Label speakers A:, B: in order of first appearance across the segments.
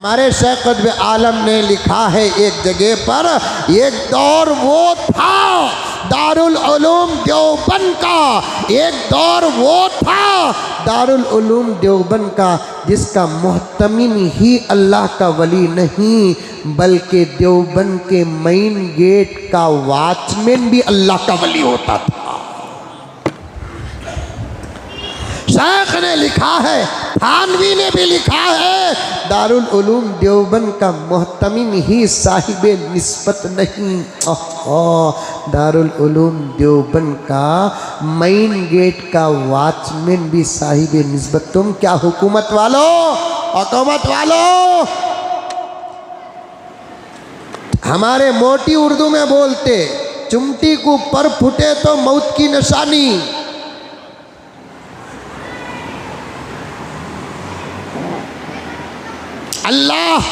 A: हमारे शेख कुतुब आलम ने लिखा है एक जगह पर, एक दौर वो था दारुल उलूम देवबंद का, एक दौर वो था दारुल उलूम देवबंद का जिसका मुहतमिम ही अल्लाह का वली नहीं बल्कि देवबंद के मेन गेट का वॉचमैन भी अल्लाह का वली होता था। शेख ने लिखा है, थानवी ने भी लिखा है, दारुल उलूम देवबंद का मुहतमिम ही साहिबे निस्बत नहीं, दारुल उलूम देवबंद का मेन गेट का वॉचमैन भी साहिबे निस्बत। तुम क्या हुकूमत वालों, हुकूमत वालों, हमारे मोटी उर्दू में बोलते, चुमटी को पर फुटे तो मौत की निशानी। अल्लाह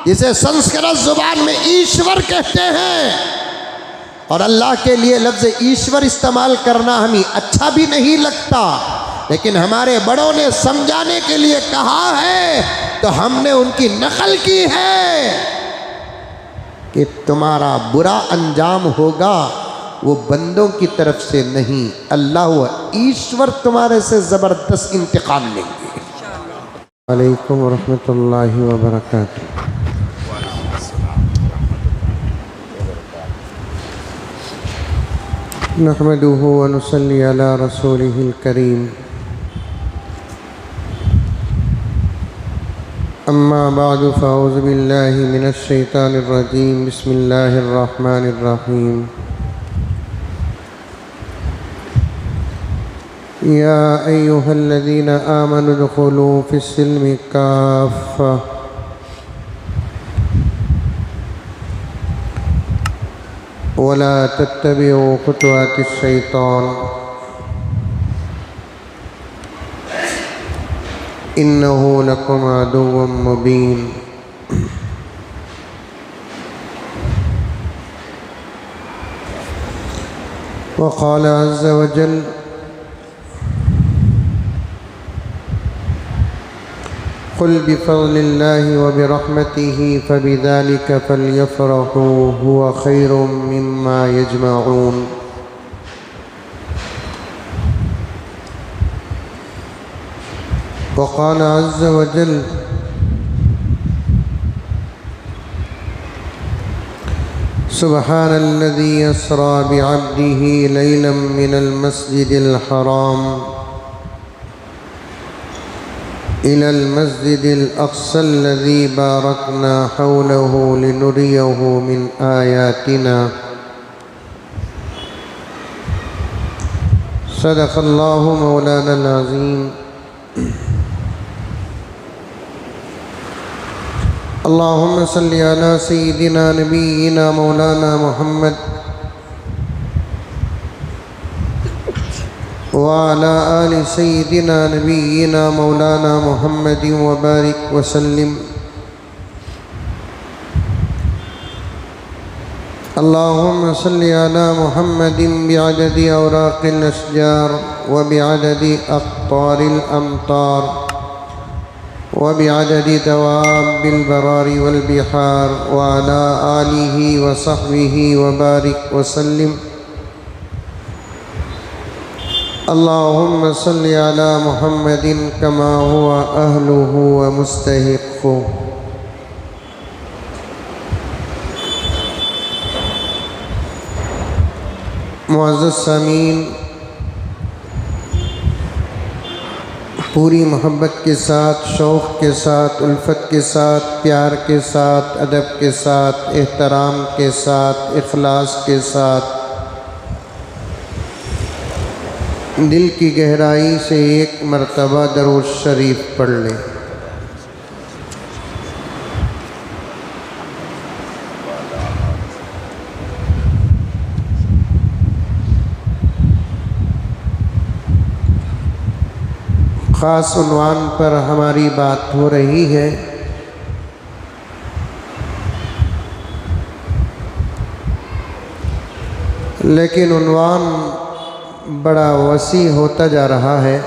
A: जिसे संस्कृत जुबान में ईश्वर कहते हैं, और अल्लाह के लिए लफ्ज़ ईश्वर इस्तेमाल करना हमें अच्छा भी नहीं लगता, लेकिन हमारे बड़ों ने समझाने के लिए कहा है तो हमने उनकी नकल की है कि तुम्हारा बुरा अंजाम होगा वो बंदों की तरफ से नहीं, अल्लाह व ईश्वर तुम्हारे से ज़बरदस्त इंतकाम लेंगे। वालेकुम रहमतुल्लाहि व बरकातुहू। नहमदुहु व नुसल्ली अला रसूलिहिल करीम। अम्मा बअदु फ़अऊज़ु बिल्लाहि मिनश शैतानिर रजीम। बिस्मिल्लाहिर रहमानिर रहीम। या अय्युहल्लज़ीना आमनु उदख़ुलू फ़िस्सिल्मि काफ़्फ़ा वला तत्तबिउ ख़ुतवातिश शैतान इन्नहु लकुम अदुव्वुम मुबीन। वक़ाल अज़्ज़ व जल क़ुल बिफ़ज़लिल्लाहि व बिरहमतिही फ़बिज़ालिका फ़ल्यफ़रहू हुवा ख़ैरुम मिम्मा यजमऊन। वक़ाल अज़्ज़ व जल सुब्हानल्लज़ी अस्रा बिअब्दिही लैलन मिनल मस्जिदिल हराम इलल मस्जिदिल अक़्सल्लज़ी बारकना हौलहु लिनुरियहु मिन आयातिना। सदक़ल्लाहु मौलानल अज़ीम। अल्लाहुम्मा सल्लि अला सय्यिदिना नबिय्यिना मौलाना मुहम्मद व अला आलि सय्यिदिना नबिय्यिना मौलाना मुहम्मदिन व बारिक व सल्लिम। अल्लाहुम्मा सल्लि अला मुहम्मदिन बिअददि औराक़िल अशजार व बिअददि अक़्तारिल अमतार व बिअददि दवाबिल बरारि वल बिहार व अला आलिहि व सहबिहि व बारिक व सल्लिम। अल्लाहुम्मा सल्लि अला मुहम्मदिन कमा हुवा अहलुहु व मुस्तहिक़्क़ुहु। मुअज़्ज़ज़ सामीन, पूरी मोहब्बत के साथ, शौक़ के साथ, उल्फत के साथ, प्यार के साथ, अदब के साथ, एहतराम के साथ, इखलास के साथ, दिल की गहराई से एक मरतबा दरूद शरीफ पढ़ लें। ख़ास उन्वान पर हमारी बात हो रही है, लेकिन उन्वान बड़ा वसी होता जा रहा है।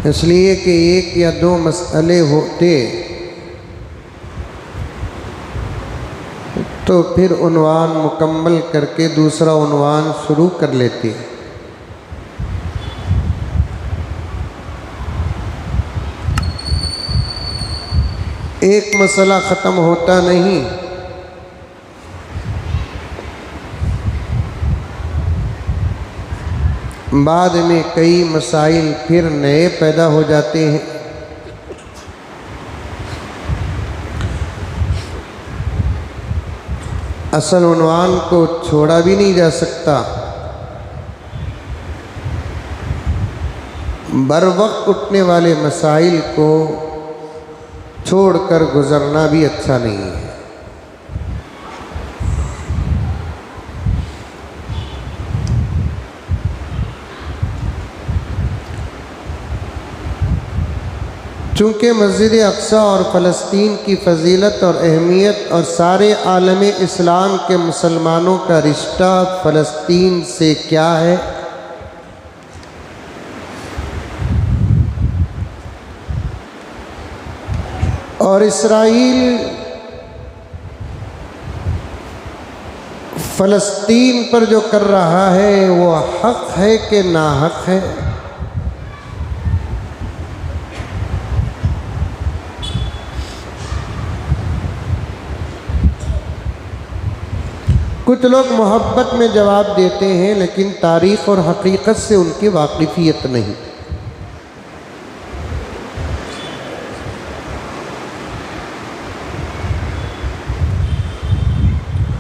A: इसलिए कि एक या दो मसले होते तो फिर उन्वान मुकम्मल करके दूसरा उन्वान शुरू कर लेते। एक मसला ख़त्म होता नहीं, बाद में कई मसाइल फिर नए पैदा हो जाते हैं। असल उन्वान को छोड़ा भी नहीं जा सकता, बर वक्त उठने वाले मसाइल को छोड़कर गुजरना भी अच्छा नहीं है। चूँकि मस्जिद अक्सा और फ़लस्तीन की फ़जीलत और अहमियत और सारे आलम इस्लाम के मुसलमानों का रिश्ता फ़लस्तीन से क्या है, और इसराइल फ़लस्तीन पर जो कर रहा है वो हक़ है कि नाहक़ है। कुछ लोग मोहब्बत में जवाब देते हैं लेकिन तारीख़ और हकीकत से उनकी वाकिफ़ियत नहीं।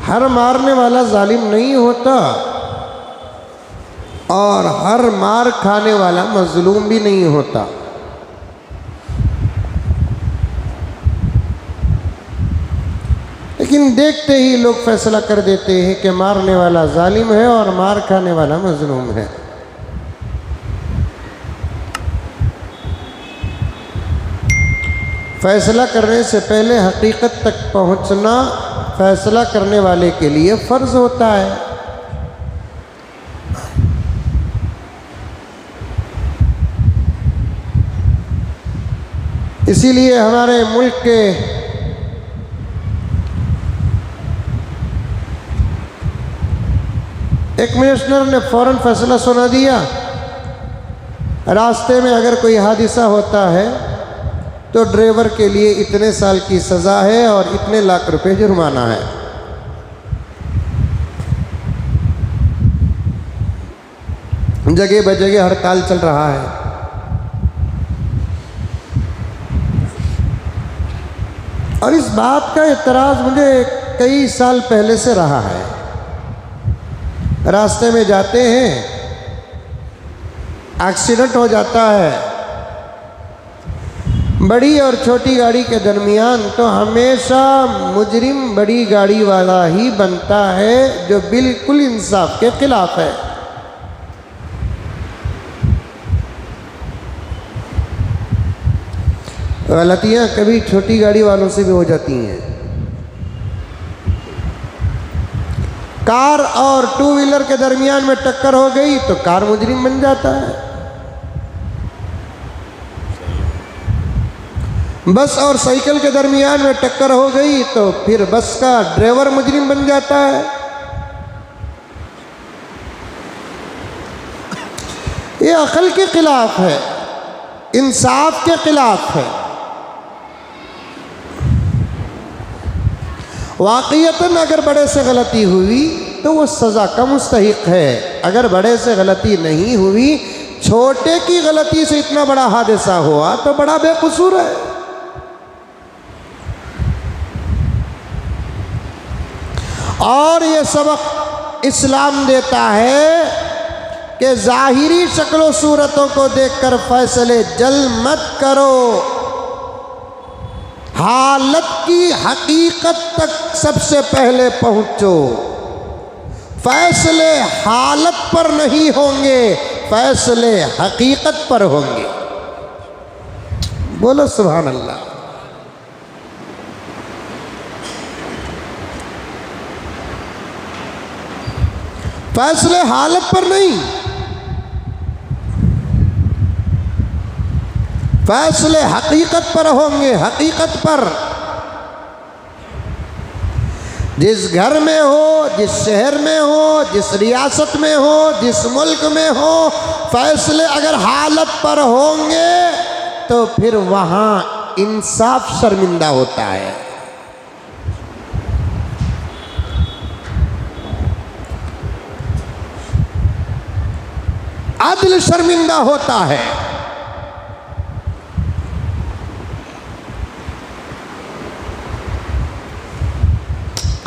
A: हर मारने वाला जालिम नहीं होता और हर मार खाने वाला मजलूम भी नहीं होता। लेकिन देखते ही लोग फैसला कर देते हैं कि मारने वाला जालिम है और मार खाने वाला मजलूम है। फैसला करने से पहले हकीकत तक पहुंचना फैसला करने वाले के लिए फ़र्ज होता है। इसीलिए हमारे मुल्क के एक मिनिस्टर ने फ़ौरन फैसला सुना दिया, रास्ते में अगर कोई हादसा होता है तो ड्राइवर के लिए इतने साल की सज़ा है और इतने लाख रुपए जुर्माना है। जगह बजगह हड़ताल चल रहा है। और इस बात का एतराज़ मुझे कई साल पहले से रहा है। रास्ते में जाते हैं, एक्सीडेंट हो जाता है, बड़ी और छोटी गाड़ी के दरमियान तो हमेशा मुजरिम बड़ी गाड़ी वाला ही बनता है जो बिल्कुल इंसाफ के खिलाफ है। गलतियां कभी छोटी गाड़ी वालों से भी हो जाती हैं। कार और टू व्हीलर के दरमियान में टक्कर हो गई तो कार मुजरिम बन जाता है। बस और साइकिल के दरमियान में टक्कर हो गई तो फिर बस का ड्राइवर मुजरिम बन जाता है। ये अकल के खिलाफ है, इंसाफ के खिलाफ है। वाक़ियतन अगर बड़े से गलती हुई तो वो सज़ा का मुस्तहिक है। अगर बड़े से गलती नहीं हुई, छोटे की गलती से इतना बड़ा हादसा हुआ तो बड़ा बेकसूर है। और ये सबक इस्लाम देता है कि ज़ाहिरी शक्लों सूरतों को देखकर फैसले जल्द मत करो, हालत की हकीकत तक सबसे पहले पहुंचो। फैसले हालत पर नहीं होंगे, फैसले हकीकत पर होंगे। बोलो सुभान अल्लाह। फैसले हालत पर नहीं। फैसले हकीकत पर होंगे, हकीकत पर। जिस घर में हो, जिस शहर में हो, जिस रियासत में हो, जिस मुल्क में हो, फैसले अगर हालत पर होंगे तो फिर वहाँ इंसाफ शर्मिंदा होता है। अदल शर्मिंदा होता है।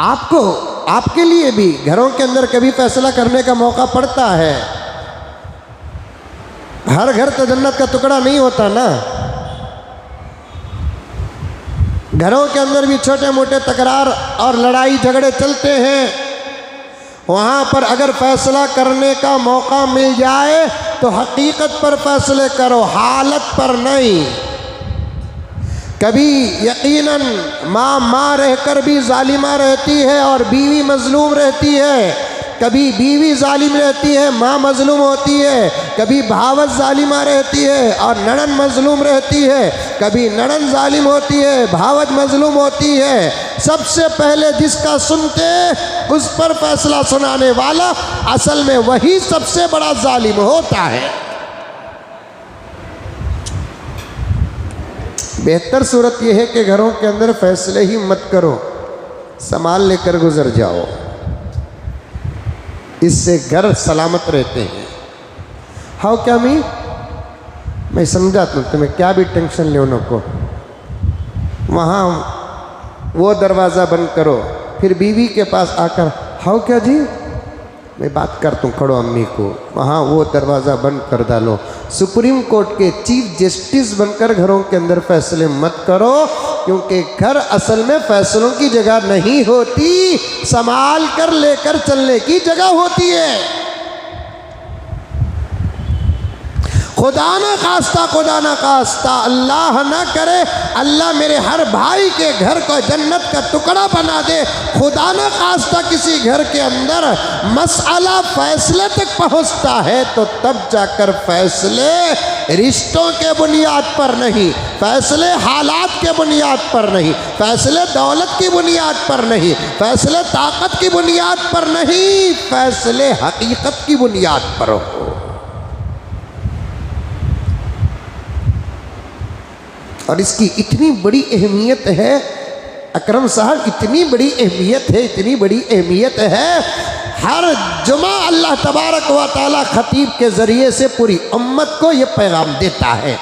A: आपको, आपके लिए भी घरों के अंदर कभी फैसला करने का मौका पड़ता है। हर घर तो जन्नत का टुकड़ा नहीं होता ना। घरों के अंदर भी छोटे मोटे तकरार और लड़ाई झगड़े चलते हैं। वहाँ पर अगर फैसला करने का मौका मिल जाए तो हकीकत पर फैसले करो, हालत पर नहीं। कभी यकीनन माँ रहकर भी जालिमा रहती है और बीवी मजलूम रहती है। कभी बीवी जालिम रहती है, माँ मजलूम होती है। कभी भावत जालिमा रहती है और नड़न मजलूम रहती है। कभी नड़न जालिम होती है, भावत मजलूम होती है। सबसे पहले जिसका सुनते उस पर फैसला सुनाने वाला असल में वही सबसे बड़ा जालिम होता है। बेहतर सूरत यह है कि घरों के अंदर फैसले ही मत करो, संभाल लेकर गुजर जाओ। इससे घर सलामत रहते हैं। हाउ क्या मैं समझा तुम्हें क्या भी टेंशन ले उनको। वहाँ वो दरवाज़ा बंद करो, फिर बीवी के पास आकर हाउ क्या जी मैं बात करता हूँ, खड़ो अम्मी को, वहाँ वो दरवाज़ा बंद कर डालो। सुप्रीम कोर्ट के चीफ जस्टिस बनकर घरों के अंदर फैसले मत करो, क्योंकि घर असल में फैसलों की जगह नहीं होती, संभाल कर लेकर चलने की जगह होती है। खुदा ना खास्ता अल्लाह ना करे, अल्लाह मेरे हर भाई के घर को जन्नत का टुकड़ा बना दे। खुदा ना खास्ता किसी घर के अंदर मसला फैसले तक पहुंचता है तो तब जाकर फैसले रिश्तों के बुनियाद पर नहीं, फैसले हालात के बुनियाद पर नहीं, फैसले दौलत की बुनियाद पर नहीं, फैसले ताकत की बुनियाद पर नहीं, फैसले हकीकत की बुनियाद पर हो। और इसकी इतनी बड़ी अहमियत है अकरम साहब, इतनी बड़ी अहमियत है, इतनी बड़ी अहमियत है। हर जुमा अल्लाह तबारक व तआला खतीब के ज़रिए से पूरी उम्मत को ये पैगाम देता है।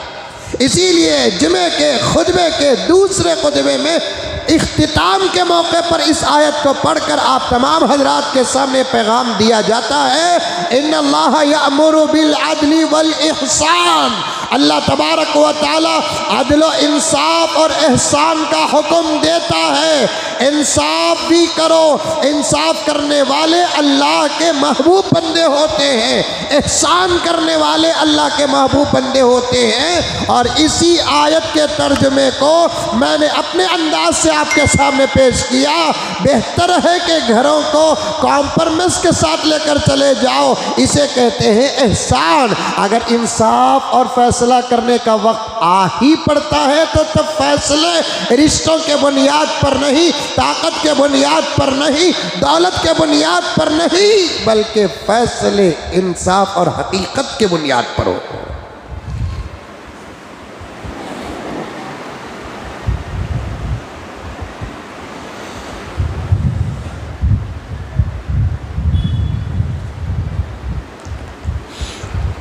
A: इसीलिए जुमे के खुतबे के दूसरे खुतबे में इख्तिताम के मौके पर इस आयत को पढ़कर आप तमाम हजरात के सामने पैगाम दिया जाता है, इन्नल्लाह यअमुरु बिल अदली वल इहसान। अल्लाह तबारक व तआला अदल व इंसाफ और एहसान का हुक्म देता है। इंसाफ भी करो, इंसाफ करने वाले अल्लाह के महबूब बंदे होते हैं, एहसान करने वाले अल्लाह के महबूब बंदे होते हैं। और इसी आयत के तर्जुमे को मैंने अपने अंदाज से आपके सामने पेश किया। बेहतर है कि घरों को कॉम्प्रोमाइज़ के साथ लेकर चले जाओ, इसे कहते हैं एहसान। अगर इंसाफ और फैसला करने का वक्त आ ही पड़ता है तो तब फैसले रिश्तों के बुनियाद पर नहीं, ताकत के बुनियाद पर नहीं, दौलत के बुनियाद पर नहीं, बल्कि फैसले इंसाफ और हकीकत के बुनियाद पर हो।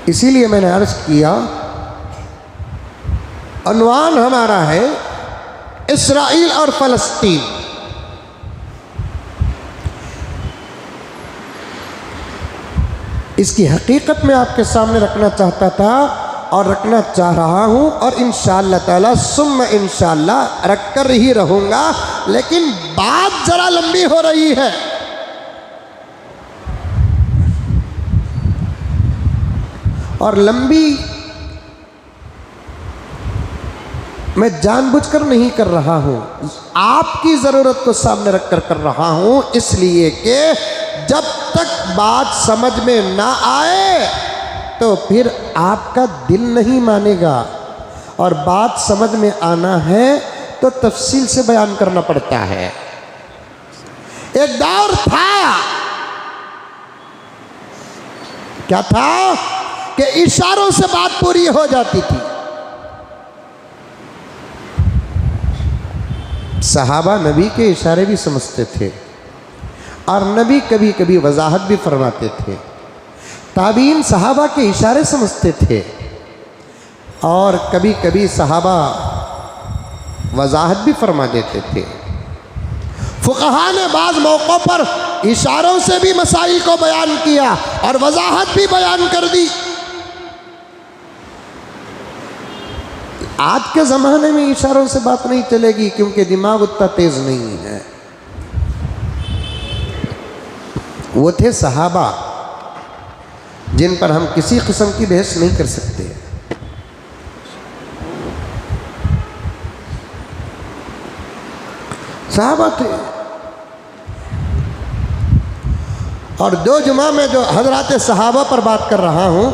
A: इसीलिए मैंने अर्ज किया, अनवान हमारा है इस्राइल और फ़लस्तीन। इसकी हकीकत में आपके सामने रखना चाहता था और रखना चाह रहा हूँ, और इंशाअल्लाह ताला सुम्मा इंशाअल्लाह रख कर ही रहूँगा। लेकिन बात ज़रा लंबी हो रही है। और लंबी मैं जानबूझकर नहीं कर रहा हूं, आपकी ज़रूरत को सामने रखकर कर रहा हूं, इसलिए कि जब तक बात समझ में ना आए तो फिर आपका दिल नहीं मानेगा। और बात समझ में आना है तो तफसील से बयान करना पड़ता है। एक दौर था, क्या था कि इशारों से बात पूरी हो जाती थी। सहाबा नबी के इशारे भी समझते थे और नबी कभी कभी वजाहत भी फरमाते थे। ताबीन सहाबा के इशारे समझते थे और कभी कभी सहाबा वजाहत भी फरमा देते थे। फुक़हा ने बाज़ मौक़ों पर इशारों से भी मसाइल को बयान किया और वजाहत भी बयान कर दी। आज के ज़माने में इशारों से बात नहीं चलेगी क्योंकि दिमाग उतना तेज़ नहीं है। वो थे सहाबा जिन पर हम किसी किस्म की बहस नहीं कर सकते। सहाबा थे। और 2 जुमा में जो हजरात सहाबा पर बात कर रहा हूँ,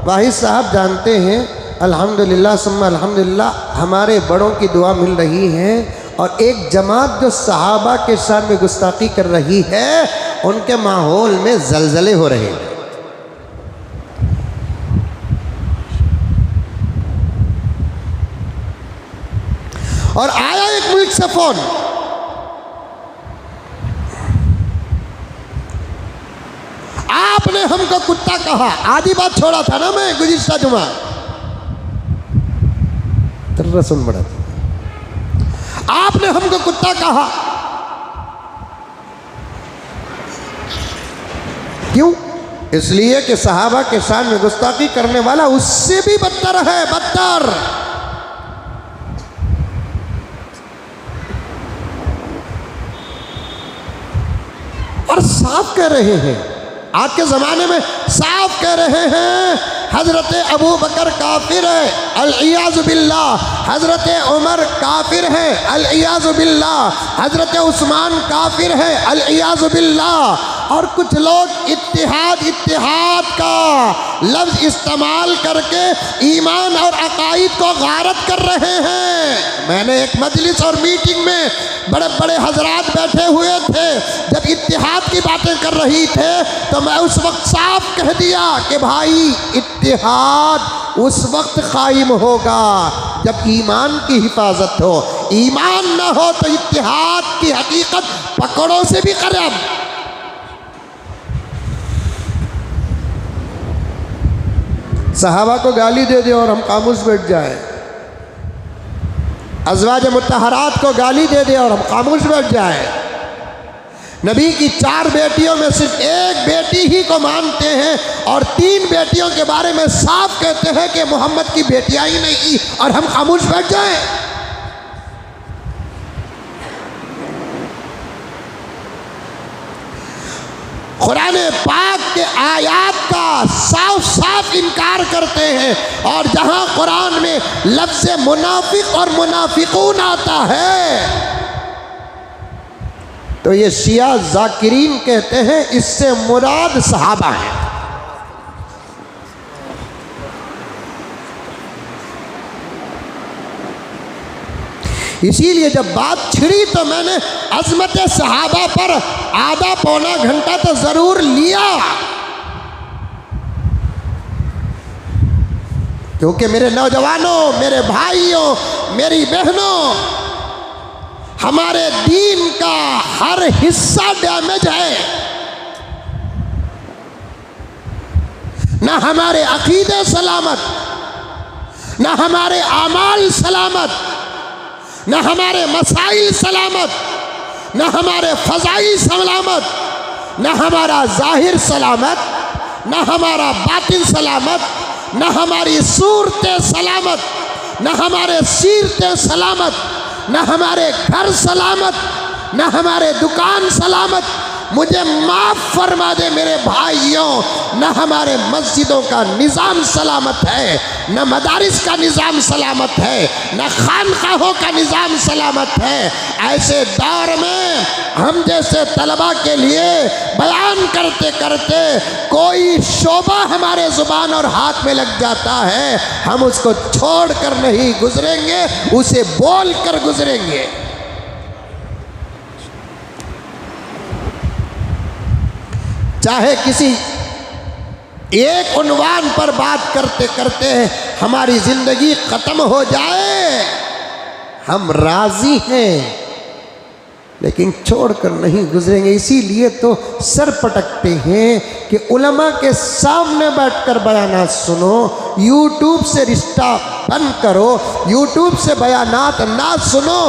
A: वाहिद साहब जानते हैं अल्हम्दुलिल्लाह सुम्मा अल्हम्दुलिल्लाह हमारे बड़ों की दुआ मिल रही है और एक जमात जो सहाबा के शान में गुस्ताखी कर रही है उनके माहौल में जलजले हो रहे हैं। और आया एक मुल्क से फोन, आपने हमको कुत्ता कहा। आधी बात छोड़ा था ना मैं गुज़िश्ता जुमा, तेरा सुन बड़ा था। आपने हमको कुत्ता कहा, क्यों? इसलिए कि सहाबा के शान में गुस्ताखी करने वाला उससे भी बदतर है, बदतर। और साफ कह रहे हैं, आज के ज़माने में साफ कह रहे हैं हज़रत अबू बकर काफिर है, अल-इयाज़ु बिल्लाह। हज़रत उमर काफिर है, अल-इयाज़ु बिल्लाह। हज़रत उस्मान काफिर है, अल-इयाज़ु बिल्लाह। और कुछ लोग इत्तिहाद का लफ्ज़ इस्तेमाल करके ईमान और अकाईद को गारत कर रहे हैं। मैंने एक मजलिस और मीटिंग में बड़े बड़े हजरात बैठे हुए थे, जब इत्तिहाद की बातें कर रही थे तो मैं उस वक्त साफ कह दिया कि भाई इत्तिहाद उस वक्त कायम होगा जब ईमान की हिफाजत हो। ईमान न हो तो इत्तिहाद की हकीकत पकड़ों से भी करीब। सहाबा को गाली दे दे और हम खामोश बैठ जाए, अज़वाज मुत्तहरात को गाली दे दे और हम खामोश बैठ जाए। नबी की 4 बेटियों में सिर्फ एक बेटी ही को मानते हैं और 3 बेटियों के बारे में साफ कहते हैं कि मोहम्मद की बेटियां ही नहीं की और हम खामोश बैठ जाएं। कुरान पाक के आयात का साफ साफ इनकार करते हैं और जहां कुरान में लफ्ज़ मुनाफिक और मुनाफिकून आता है तो ये शिया जाकिरीन कहते हैं इससे मुराद सहाबा है। इसीलिए जब बात छिड़ी तो मैंने अज़मत सहाबा पर आधा पौना घंटा तो ज़रूर लिया, क्योंकि मेरे नौजवानों, मेरे भाइयों, मेरी बहनों, हमारे दीन का हर हिस्सा डैमेज है। ना हमारे अकीदे सलामत, ना हमारे आमाल सलामत, न हमारे मसाइल सलामत, न हमारे फ़ज़ाइल सलामत, न हमारा ज़ाहिर सलामत, न हमारा बातिन सलामत, न हमारी सूरतें सलामत, न हमारे सीरतें सलामत, न हमारे घर सलामत, न हमारे दुकान सलामत, मुझे माफ़ फरमा दे मेरे भाइयों, न हमारे मस्जिदों का निज़ाम सलामत है, न मदारिस का निज़ाम सलामत है, न खानकाहों का निज़ाम सलामत है। ऐसे दौर में हम जैसे तलबा के लिए बयान करते करते कोई शोबा हमारे ज़ुबान और हाथ में लग जाता है, हम उसको छोड़ कर नहीं गुजरेंगे, उसे बोल कर गुजरेंगे। चाहे किसी एक उन्वान पर बात करते करते हमारी ज़िंदगी ख़त्म हो जाए, हम राज़ी हैं, लेकिन छोड़कर नहीं गुजरेंगे। इसीलिए तो सर पटकते हैं कि उलमा के सामने बैठकर बयानात सुनो, यूट्यूब से रिश्ता बंद करो, यूट्यूब से बयानात ना सुनो,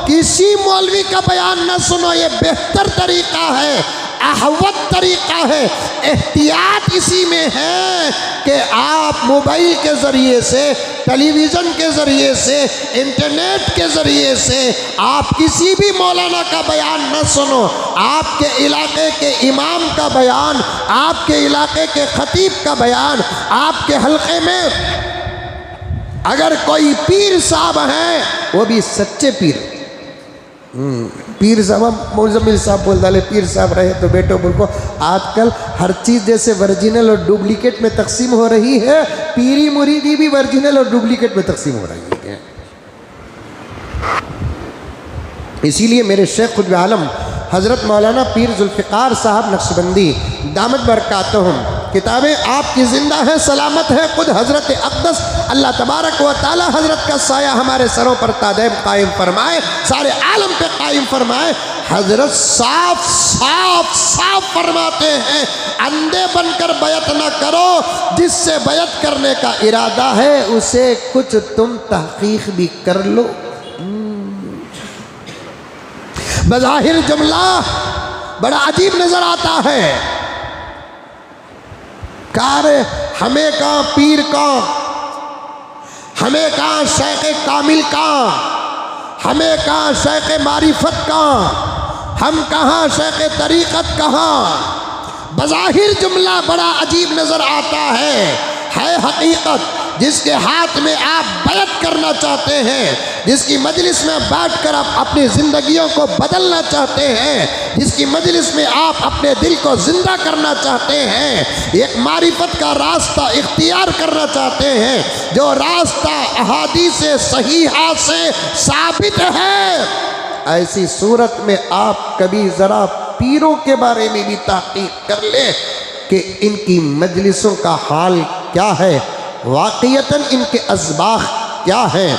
A: किसी मौलवी का बयान ना सुनो। ये बेहतर तरीक़ा है, अहवत तरीक़ा है। एहतियात इसी में है कि आप मोबाइल के ज़रिए से, टेलीविज़न के ज़रिए से, इंटरनेट के ज़रिए से आप किसी भी मौलाना का बयान न सुनो। आपके इलाके के इमाम का बयान, आपके इलाके के खतीब का बयान, आपके हल्के में अगर कोई पीर साहब हैं, वो भी सच्चे पीर, पीर साहब मुजम्मिल साहब बोल डाले पीर साहब रहे तो बेटो बोल को। आजकल हर चीज़ जैसे वर्जिनल और डुप्लीकेट में तकसीम हो रही है, पीरी मुरीदी भी वर्जिनल और डुप्लीकेट में तकसीम हो रही है। इसीलिए मेरे शेख खुद आलम हज़रत मौलाना पीर जुल्फ़िकार साहब नक्शबंदी दामत बरकातहुम, किताबें आपकी ज़िंदा है, सलामत है। खुद हज़रत अक़दस अल्लाह तबारक व तआला हज़रत का साया हमारे सरों पर तादाइम कायम फरमाए, सारे आलम पे कायम फरमाए। हज़रत साफ साफ साफ फरमाते हैं, अंधे बनकर बैत न करो, जिससे बैत करने का इरादा है उसे कुछ तुम तहक़ीक़ भी कर लो। बज़ाहिर जुमला बड़ा अजीब नज़र आता है, कार हमें कहाँ पीर का, हमें कहाँ शेख कामिल का, हमें कहाँ शेख मारिफत का, हम कहाँ शेख तरीक़त कहाँ। बज़ाहिर जुमला बड़ा अजीब नज़र आता है हकीकत। जिसके हाथ में आप बैत करना चाहते हैं, जिसकी मजलिस में बैठकर आप अपनी ज़िंदगियों को बदलना चाहते हैं, जिसकी मजलिस में आप अपने दिल को ज़िंदा करना चाहते हैं, एक मारिफत का रास्ता इख्तियार करना चाहते हैं, जो रास्ता अहादीस सहीहा से साबित है, ऐसी सूरत में आप कभी ज़रा पीरों के बारे में भी तहक़ीक़ कर ले कि इनकी मजलिसों का हाल क्या है, वाक़ियतन इनके असबाख क्या हैं,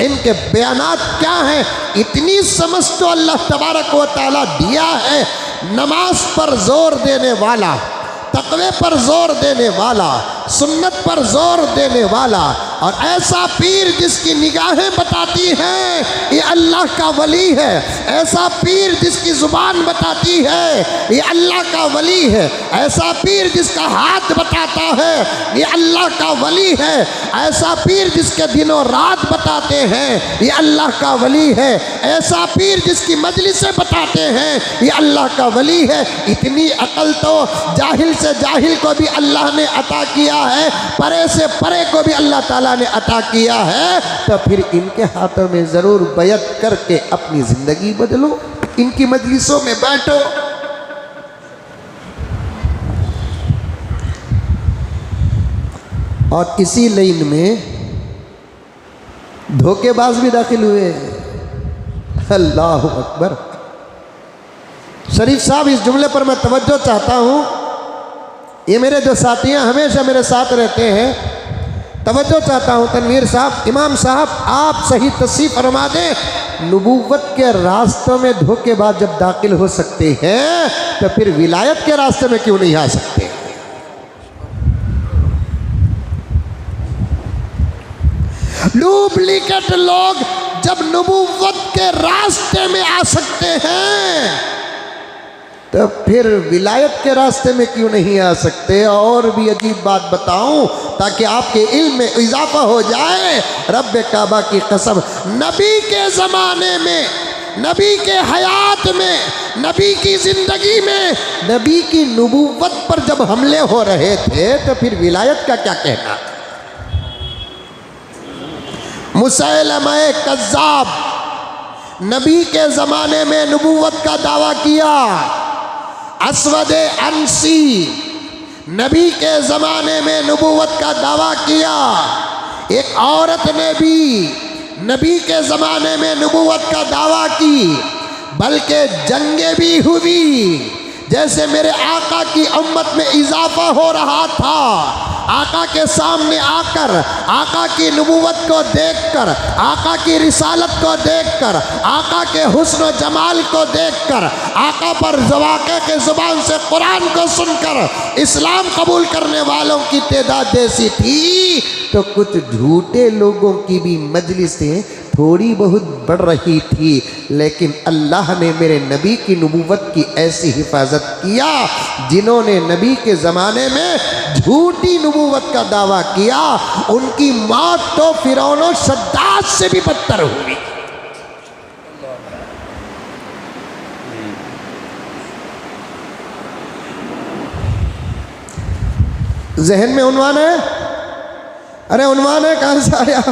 A: इनके बयानात क्या हैं। इतनी समझ तो अल्लाह तबारक व तआला दिया है। नमाज पर ज़ोर देने वाला, तक़वे पर ज़ोर देने वाला, सुन्नत पर ज़ोर देने वाला, और ऐसा पीर जिसकी निगाहें बताती हैं ये अल्लाह का वली है, ऐसा पीर जिसकी ज़ुबान बताती है ये अल्लाह का वली है, ऐसा पीर जिसका हाथ बताता है ये अल्लाह का वली है, ऐसा पीर जिसके दिनों रात बताते हैं ये अल्लाह का वली है, ऐसा पीर जिसकी मजलिसें बताते हैं ये अल्लाह का वली है। इतनी अकल तो जाहिल से जाहिल को भी अल्लाह ने अता किया है, परे से परे को भी अल्लाह ताला ने अता किया है। तो फिर इनके हाथों में ज़रूर बैत करके अपनी ज़िंदगी बदलो, इनकी मजलिसों में बैठो। और इसी लाइन में धोखेबाज भी दाखिल हुए। अल्लाह अकबर। शरीफ साहब, इस जुमले पर मैं तवज्जो चाहता हूँ। ये मेरे जो साथियाँ हमेशा मेरे साथ रहते हैं, तवज्जो चाहता हूँ। तनवीर साहब, इमाम साहब, आप सही तस्सीर फरमा दें। नबूवत के रास्तों में धोखेबाज जब दाखिल हो सकते हैं तो फिर विलायत के रास्ते में क्यों नहीं आ सकते? डुप्लीकेट लोग जब नबूवत के रास्ते में आ सकते हैं तो फिर विलायत के रास्ते में क्यों नहीं आ सकते? और भी अजीब बात बताऊं ताकि आपके इल्म में इजाफा हो जाए। रब्बे काबा की कसम, नबी के ज़माने में नबी के हयात में, नबी की ज़िंदगी में, नबी की नबूवत पर जब हमले हो रहे थे तो फिर विलायत का क्या कहना। मुसैलमा कज़्ज़ाब नबी के ज़माने में नबूवत का दावा किया। अस्वद अंसी नबी के ज़माने में नबूवत का दावा किया। एक औरत ने भी नबी के ज़माने में नबूवत का दावा की, बल्कि जंगें भी हुई। जैसे मेरे आका की उम्मत में इजाफा हो रहा था, आका के सामने आकर, आका की नबूवत को देखकर, आका की रिसालत को देखकर, आका के हुस्न जमाल को देखकर, आका पर ज़वाक़े के ज़ुबान से कुरान को सुनकर इस्लाम कबूल करने वालों की तादाद जैसी थी, तो कुछ झूठे लोगों की भी मजलिसें थोड़ी बहुत बढ़ रही थी। लेकिन अल्लाह ने मेरे नबी की नबूवत की ऐसी हिफाजत किया, जिन्होंने नबी के ज़माने में झूठी नबूवत का दावा किया, उनकी मौत तो फिरौन और शद्दाद से भी बदतर हुई। जहन में उन्वान है? अरे उन्वान है, कहां से आया?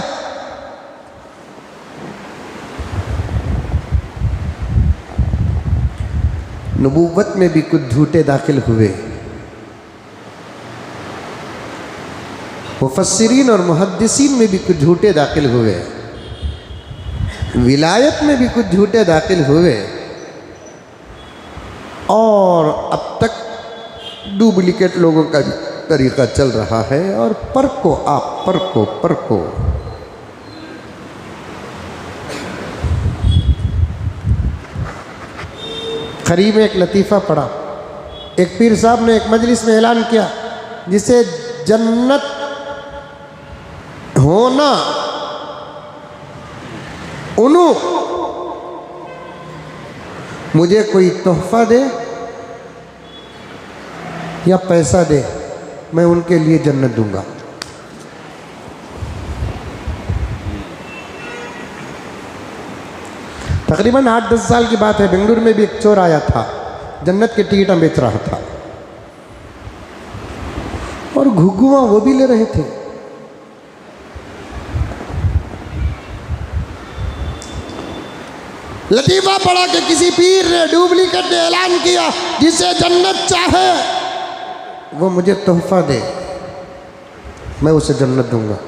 A: नबूवत में भी कुछ झूठे दाखिल हुए। मुफस्सिरीन और मुहद्दिसीन में भी कुछ झूठे दाखिल हुए। विलायत में भी कुछ झूठे दाखिल हुए। और अब तक डुप्लीकेट लोगों का तरीका चल रहा है। और परको आप, परको करीब एक लतीफ़ा पढ़ा। एक पीर साहब ने एक मजलिस में ऐलान किया, जिसे जन्नत होना उनु मुझे कोई तोहफा दे या पैसा दे, मैं उनके लिए जन्नत दूंगा। तकरीबन 8-10 साल की बात है। बेंगलुरु में भी एक चोर आया था, जन्नत के टिकट बेच रहा था, और घुघुआ वो भी ले रहे थे। लतीफ़ा पढ़ा कि किसी पीर ने, डुप्लीकेट ने ऐलान किया, जिसे जन्नत चाहे वो मुझे तोहफा दे, मैं उसे जन्नत दूंगा।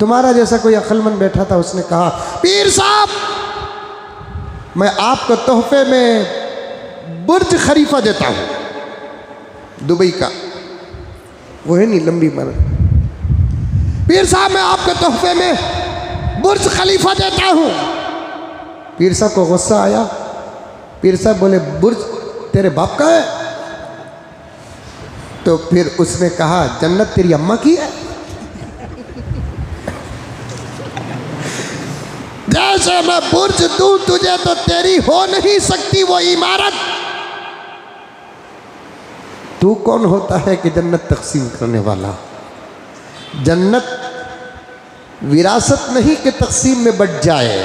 A: तुम्हारा जैसा कोई अक्लमंद बैठा था, उसने कहा, पीर साहब मैं आपको तोहफे में बुर्ज खलीफा देता हूं, दुबई का, वो है नहीं लंबी मर। पीर साहब मैं आपको तोहफे में बुर्ज खलीफा देता हूं। पीर साहब को गुस्सा आया। पीर साहब बोले, बुर्ज तेरे बाप का है? तो फिर उसने कहा, जन्नत तेरी अम्मा की है। जैसे मैं बुर्ज दूं तुझे, तो तेरी हो नहीं सकती वो इमारत। तू कौन होता है कि जन्नत तकसीम करने वाला? जन्नत विरासत नहीं कि तकसीम में बट जाए,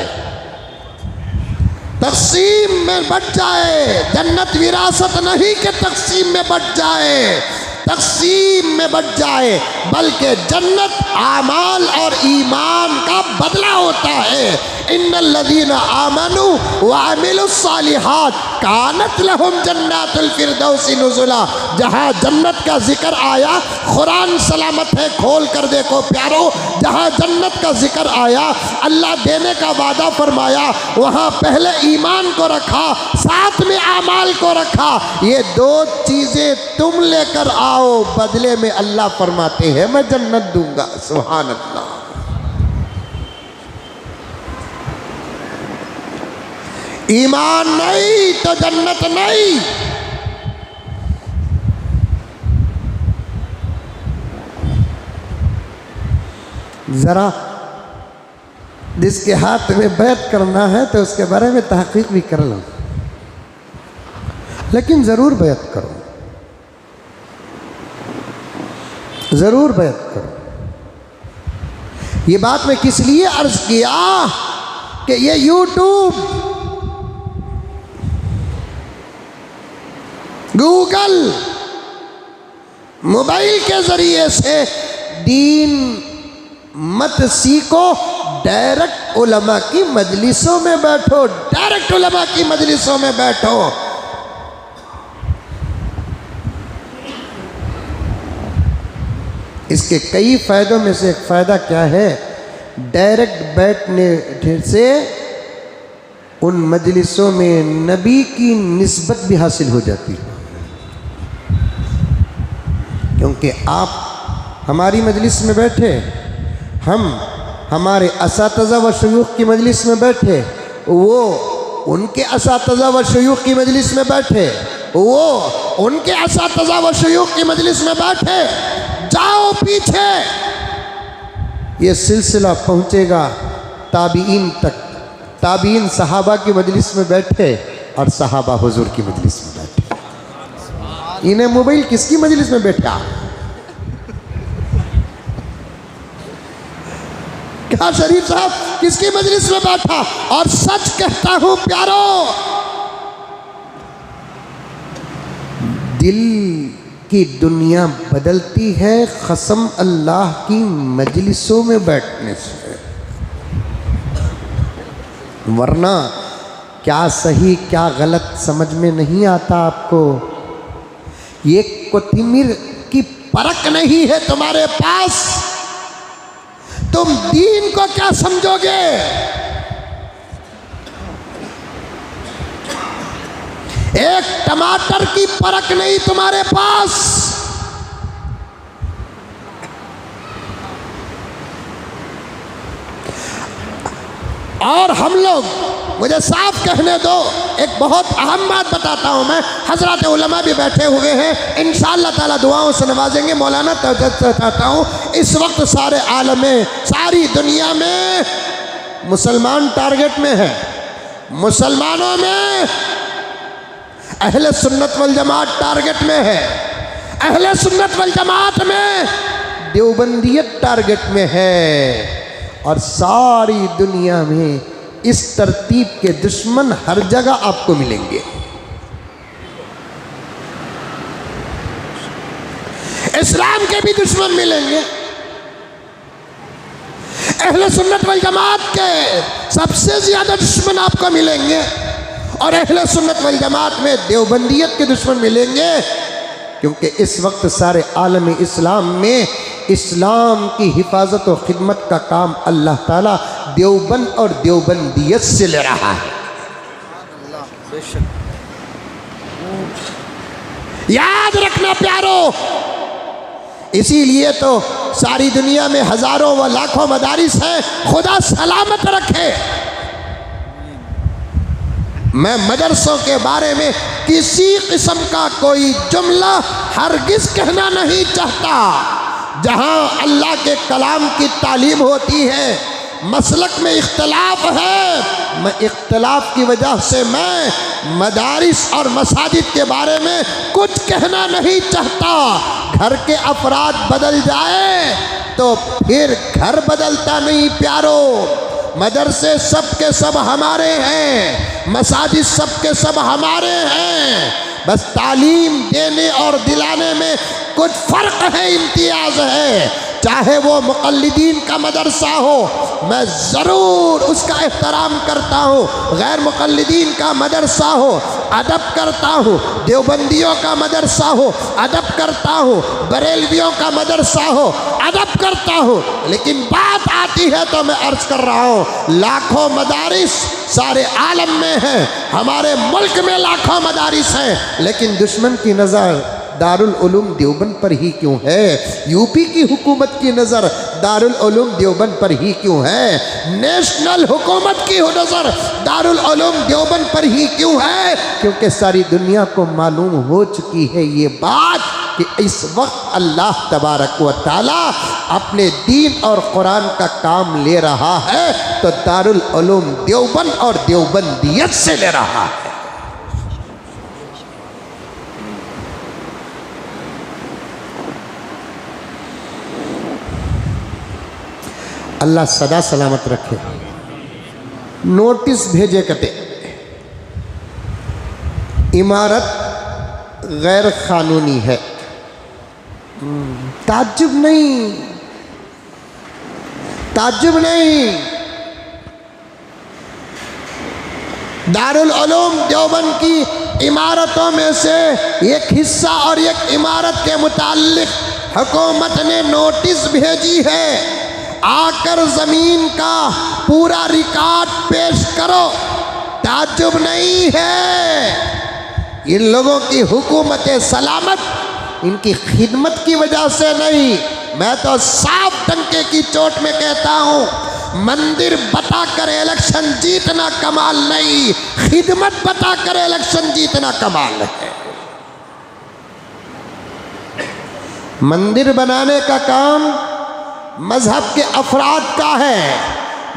A: तकसीम में बट जाए। जन्नत विरासत नहीं कि तकसीम में बट जाए, तकसीम में बट जाए, बल्कि जन्नत आमाल और ईमान का बदला होता है। इन्नल्लज़ीना आमनू व अमिलुस्सालिहात कानत लहुम जन्नातुल फिरदौसी नुज़ुला। जहाँ जन्नत का जिक्र आया, कुरान सलामत है, खोल कर देखो प्यारो, जहाँ जन्नत का जिक्र आया, अल्लाह देने का वादा फरमाया, वहाँ पहले ईमान को रखा, साथ में आमाल को रखा। ये दो चीज़ें तुम लेकर आओ, बदले में अल्लाह फरमाते हैं मैं जन्नत दूंगा। सुभान अल्लाह। ईमान नहीं तो जन्नत नहीं। जरा जिसके हाथ में बैत करना है तो उसके बारे में तहकीक भी कर लो, लेकिन जरूर बैत करो, जरूर बैत करो। ये बात मैं किस लिए अर्ज किया कि ये यूट्यूब गूगल मोबाइल के जरिए से दीन मत सीखो, डायरेक्ट उलमा की मजलिसों में बैठो, डायरेक्ट उलमा की मजलिसों में बैठो। इसके कई फायदों में से एक फायदा क्या है, डायरेक्ट बैठने से उन मजलिसों में नबी की निस्बत भी हासिल हो जाती है। क्योंकि आप हमारी मजलिस में बैठे, हम हमारे असातिज़ा व शयूख की मजलिस में बैठे, वो उनके असातिज़ा व शयूख की मजलिस में बैठे, वो उनके असातिज़ा व शयूख की मजलिस में बैठे, जाओ पीछे, ये सिलसिला पहुँचेगा ताबीन तक। ताबीन सहाबा की मजलिस में बैठे और सहाबा हुजूर की मजलिस में बैठे। इन्हें मोबाइल किसकी मजलिस में बैठा? क्या शरीफ साहब किसकी मजलिस में बैठा? और सच कहता हूं प्यारो, दिल की दुनिया बदलती है कसम अल्लाह की मजलिसों में बैठने से, वरना क्या सही क्या गलत समझ में नहीं आता आपको। ये कोथिमीर की परख नहीं है तुम्हारे पास, तुम दीन को क्या समझोगे? एक टमाटर की परख नहीं तुम्हारे पास। और हम लोग, मुझे साफ कहने दो, एक बहुत अहम बात बताता हूं मैं, हजरत उलमा भी बैठे हुए हैं, इंशाअल्लाह ताला दुआओं से नवाजेंगे। मौलाना चाहता हूं, इस वक्त सारे आलम में, सारी दुनिया में मुसलमान टारगेट में है, मुसलमानों में अहले सुन्नत वल जमात टारगेट में है, अहले सुन्नत वल जमात में देवबंदियत टारगेट में है, और सारी दुनिया में इस तरतीब के दुश्मन हर जगह आपको मिलेंगे। इस्लाम के भी दुश्मन मिलेंगे, अहले सुन्नत वल जमात के सबसे ज्यादा दुश्मन आपको मिलेंगे, और अहले सुन्नत वल जमात में देवबंदियत के दुश्मन मिलेंगे। क्योंकि इस वक्त सारे आलम इस्लाम में इस्लाम की हिफाजत और खिदमत का काम अल्लाह ताला देवबंद और देवबंदियत से ले रहा है। याद रखना प्यारो, इसीलिए तो सारी दुनिया में हजारों व लाखों मदारिस हैं, खुदा सलामत रखे। मैं मदरसों के बारे में किसी किस्म का कोई जुमला हरगिज कहना नहीं चाहता। जहां अल्लाह के कलाम की तालीम होती है, मसलक में इख्तलाफ है, मैं इख्तलाफ की वजह से मैं मदारिस और मसाजिद के बारे में कुछ कहना नहीं चाहता। घर के अफराद बदल जाए तो फिर घर बदलता नहीं प्यारो। मदरसे सब के सब हमारे हैं, मसाजिद सब के सब हमारे हैं, बस तालीम देने और दिलाने में कुछ फ़र्क है, इम्तियाज़ है। चाहे वो मुक़ल्लिदीन का मदरसा हो, मैं ज़रूर उसका एहतराम करता हूँ। गैर मुक़ल्लिदीन का मदरसा हो, अदब करता हूँ। देवबंदियों का मदरसा हो, अदब करता हूँ। बरेलवियों का मदरसा हो, अदब करता हूँ। लेकिन बात आती है तो मैं अर्ज़ कर रहा हूँ, लाखों मदारिस सारे आलम में हैं, हमारे मुल्क में लाखों मदारिस हैं, लेकिन दुश्मन की नज़र दारुल उलूम देवबंद पर ही क्यों है? यूपी की हुकूमत की नज़र दारुल उलूम देवबंद पर ही क्यों है? नेशनल हुकूमत की नज़र दारुल उलूम देवबंद पर ही क्यों है? क्योंकि सारी दुनिया को मालूम हो चुकी है ये बात कि इस वक्त अल्लाह तबारक व ताला अपने दीन और कुरान का काम ले रहा है तो दारुल उलूम देवबंद और देवबंदियत से ले रहा है। अल्लाह सदा सलामत रखे। नोटिस भेजे कते इमारत गैर कानूनी है। ताज्जुब नहीं, ताज्जुब नहीं। दारुल उलूम देवबंद की इमारतों में से एक हिस्सा और एक इमारत के मुताल्लिक हुकूमत ने नोटिस भेजी है, आकर ज़मीन का पूरा रिकॉर्ड पेश करो। ताज्जुब नहीं है, इन लोगों की हुकूमत सलामत इनकी खिदमत की वजह से नहीं। मैं तो साफ डंके की चोट में कहता हूँ, मंदिर बताकर इलेक्शन जीतना कमाल नहीं, खिदमत बताकर इलेक्शन जीतना कमाल है। मंदिर बनाने का काम मजहब के अफराद का है,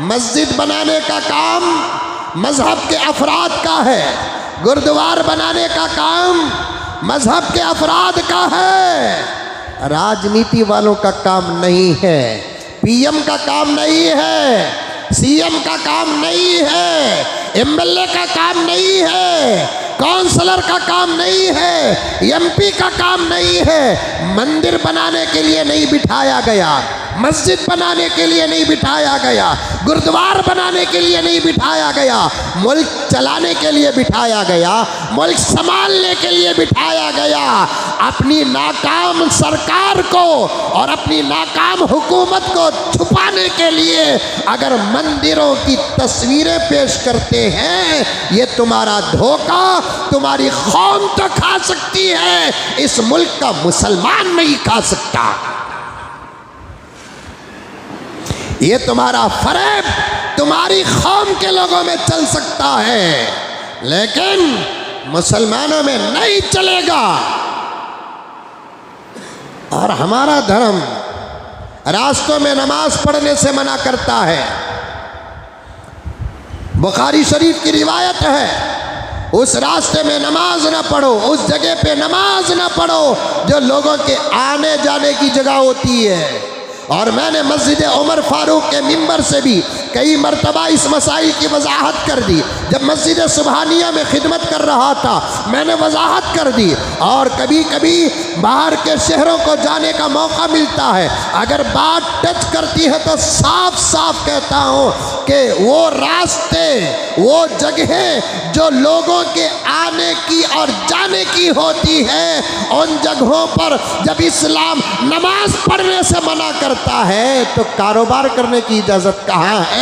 A: मस्जिद बनाने का काम मजहब के अफराद का है, गुरुद्वार बनाने का काम मजहब के अफराद का है, राजनीति वालों का काम नहीं है, पीएम का काम नहीं है, सीएम का काम नहीं है, एमएलए का काम नहीं है, काउंसलर का काम नहीं है, एमपी का काम नहीं है। मंदिर बनाने के लिए नहीं बिठाया गया, मस्जिद बनाने के लिए नहीं बिठाया गया, गुरुद्वार बनाने के लिए नहीं बिठाया गया, मुल्क चलाने के लिए बिठाया गया, मुल्क संभालने के लिए बिठाया गया। अपनी नाकाम सरकार को और अपनी नाकाम हुकूमत को छुपाने के लिए अगर मंदिरों की तस्वीरें पेश करते हैं, ये तुम्हारा धोखा तुम्हारी कौम तो खा सकती है, इस मुल्क का मुसलमान नहीं खा सकता। ये तुम्हारा फरेब तुम्हारी कौम के लोगों में चल सकता है, लेकिन मुसलमानों में नहीं चलेगा। और हमारा धर्म रास्तों में नमाज पढ़ने से मना करता है। बुखारी शरीफ की रिवायत है, उस रास्ते में नमाज ना पढ़ो, उस जगह पे नमाज ना पढ़ो जो लोगों के आने जाने की जगह होती है। और मैंने मस्जिद उमर फारूक के मिंबर से भी कई मरतबा इस मसाइल की वजाहत कर दी। जब मस्जिद सुबहानिया में खिदमत कर रहा था मैंने वजाहत कर दी। और कभी कभी बाहर के शहरों को जाने का मौका मिलता है, अगर बात टच करती है तो साफ साफ कहता हूँ कि वो रास्ते वो जगहें जो लोगों के आने की और जाने की होती है, उन जगहों पर जब इस्लाम नमाज पढ़ने से मना करता है तो कारोबार करने की इजाज़त कहाँ है?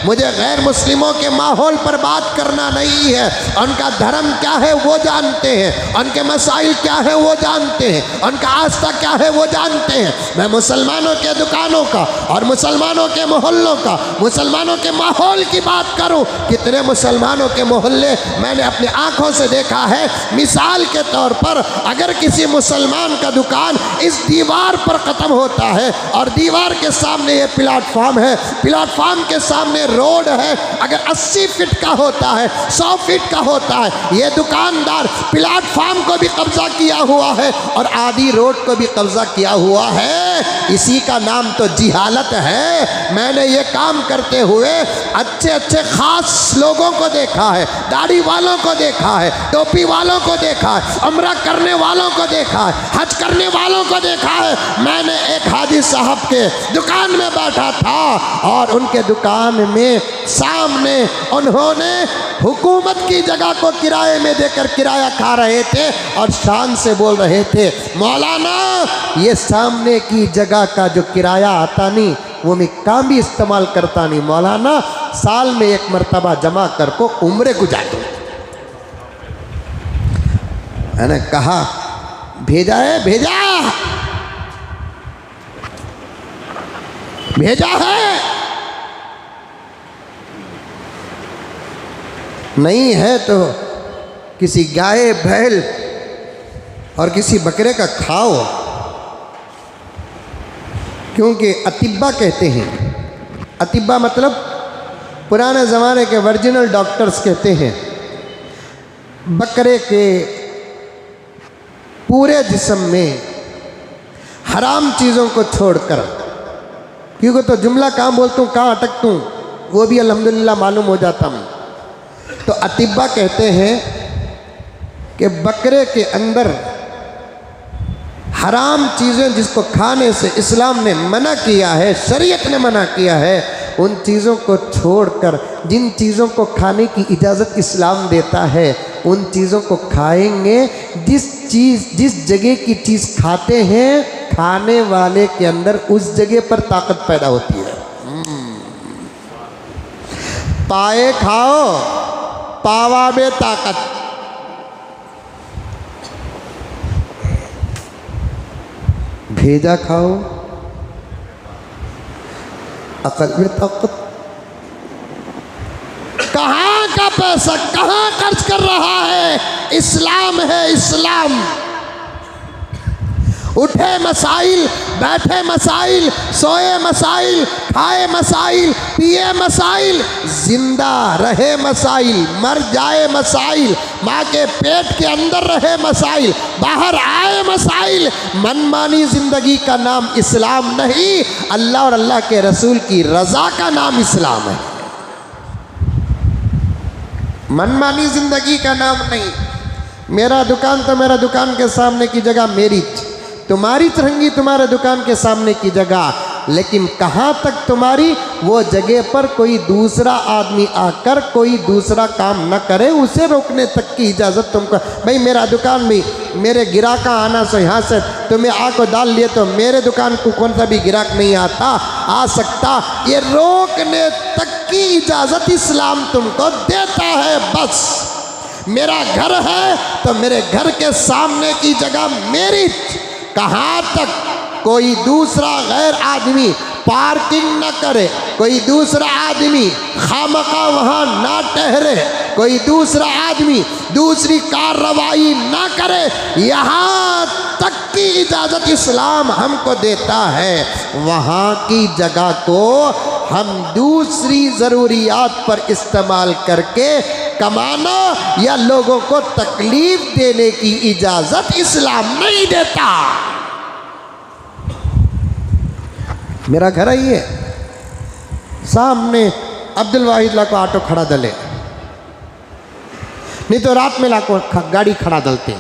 A: मुझे गैर मुस्लिमों के माहौल पर बात करना नहीं है। उनका धर्म क्या है वो जानते हैं, उनके मसाइल क्या है वो जानते हैं, उनका आस्था क्या है वो जानते हैं। मैं मुसलमानों के दुकानों का और मुसलमानों के मोहल्लों का, मुसलमानों के माहौल की बात करूं, कितने मुसलमानों के मोहल्ले मैंने अपनी आंखों से देखा है। मिसाल के तौर पर अगर किसी मुसलमान का दुकान इस दीवार पर ख़त्म होता है और दीवार के सामने ये प्लेटफॉर्म है, प्लेटफॉर्म के सामने रोड है, अगर 80 फीट का होता है, 100 फीट का होता है, ये दुकानदार प्लेटफॉर्म को भी कब्जा किया हुआ है और आधी रोड को भी कब्जा किया हुआ है। इसी का नाम तो जिहालत है। मैंने ये काम करते हुए अच्छे अच्छे खास लोगों को देखा है, दाढ़ी वालों को देखा है, टोपी वालों को देखा है, उम्रा करने वालों को देखा है, हज करने वालों को देखा है। मैंने एक हाजी साहब के दुकान में बैठा था और उनके दुकान में सामने उन्होंने हुकूमत की जगह को किराए में देकर किराया खा रहे थे और शान से बोल रहे थे, मौलाना ये सामने की जगह का जो किराया आता नहीं वो मैं काम भी इस्तेमाल करता नहीं, मौलाना साल में एक मरतबा जमा कर को उम्रे गुजार दो। मैंने कहा भेजा है, भेजा भेजा है, नहीं है तो किसी गाय बैल और किसी बकरे का खाओ। क्योंकि अतिब्बा कहते हैं, अतिब्बा मतलब पुराने ज़माने के वर्जिनल डॉक्टर्स कहते हैं बकरे के पूरे जिस्म में हराम चीज़ों को छोड़कर, क्योंकि तो जुमला कहाँ बोलता हूँ कहाँ अटकता हूँ वो भी अल्हम्दुलिल्लाह मालूम हो जाता हूँ। तो अतिब्बा कहते हैं कि बकरे के अंदर हराम चीज़ें जिसको खाने से इस्लाम ने मना किया है, शरीयत ने मना किया है, उन चीज़ों को छोड़कर जिन चीज़ों को खाने की इजाज़त इस्लाम देता है उन चीज़ों को खाएंगे। जिस जगह की चीज़ खाते हैं खाने वाले के अंदर उस जगह पर ताकत पैदा होती है। पाए खाओ पावा में ताकत। भेजा खाओ अकल में ताकत। कहाँ का पैसा कहाँ खर्च कर रहा है? इस्लाम है इस्लाम। उठे मसाइल, बैठे मसाइल, सोए मसाइल, खाए मसाइल, पिए मसाइल, जिंदा रहे मसाइल, मर जाए मसाइल, माँ के पेट के अंदर रहे मसाइल, बाहर आए मसाइल। मनमानी ज़िंदगी का नाम इस्लाम नहीं, अल्लाह और अल्लाह के रसूल की रज़ा का नाम इस्लाम है। मनमानी ज़िंदगी का नाम नहीं। मेरा दुकान तो मेरा दुकान के सामने की जगह मेरी, तुम्हारी तिरंगी तुम्हारे दुकान के सामने की जगह, लेकिन कहाँ तक तुम्हारी? वो जगह पर कोई दूसरा आदमी आकर कोई दूसरा काम न करे, उसे रोकने तक की इजाज़त तुमको। भाई मेरा दुकान भी मेरे गिराक आना से यहाँ से तुम्हें आको डाल लिए तो मेरे दुकान को कौन सा भी गिराक नहीं आता आ सकता, ये रोकने तक की इजाज़त इस्लाम तुमको देता है। बस मेरा घर है तो मेरे घर के सामने की जगह मेरी, कहाँ तक कोई दूसरा गैर आदमी पार्किंग न करे, कोई दूसरा आदमी खामखा वहाँ ना ठहरे, कोई दूसरा आदमी दूसरी कार्रवाई ना करे, यहाँ तक की इजाज़त इस्लाम हमको देता है। वहाँ की जगह को हम दूसरी ज़रूरियात पर इस्तेमाल करके कमाना या लोगों को तकलीफ देने की इजाज़त इस्लाम नहीं देता। मेरा घर है ये सामने, अब्दुल वाहिद ला को ऑटो खड़ा दले, नहीं तो रात में ला को गाड़ी खड़ा दलते।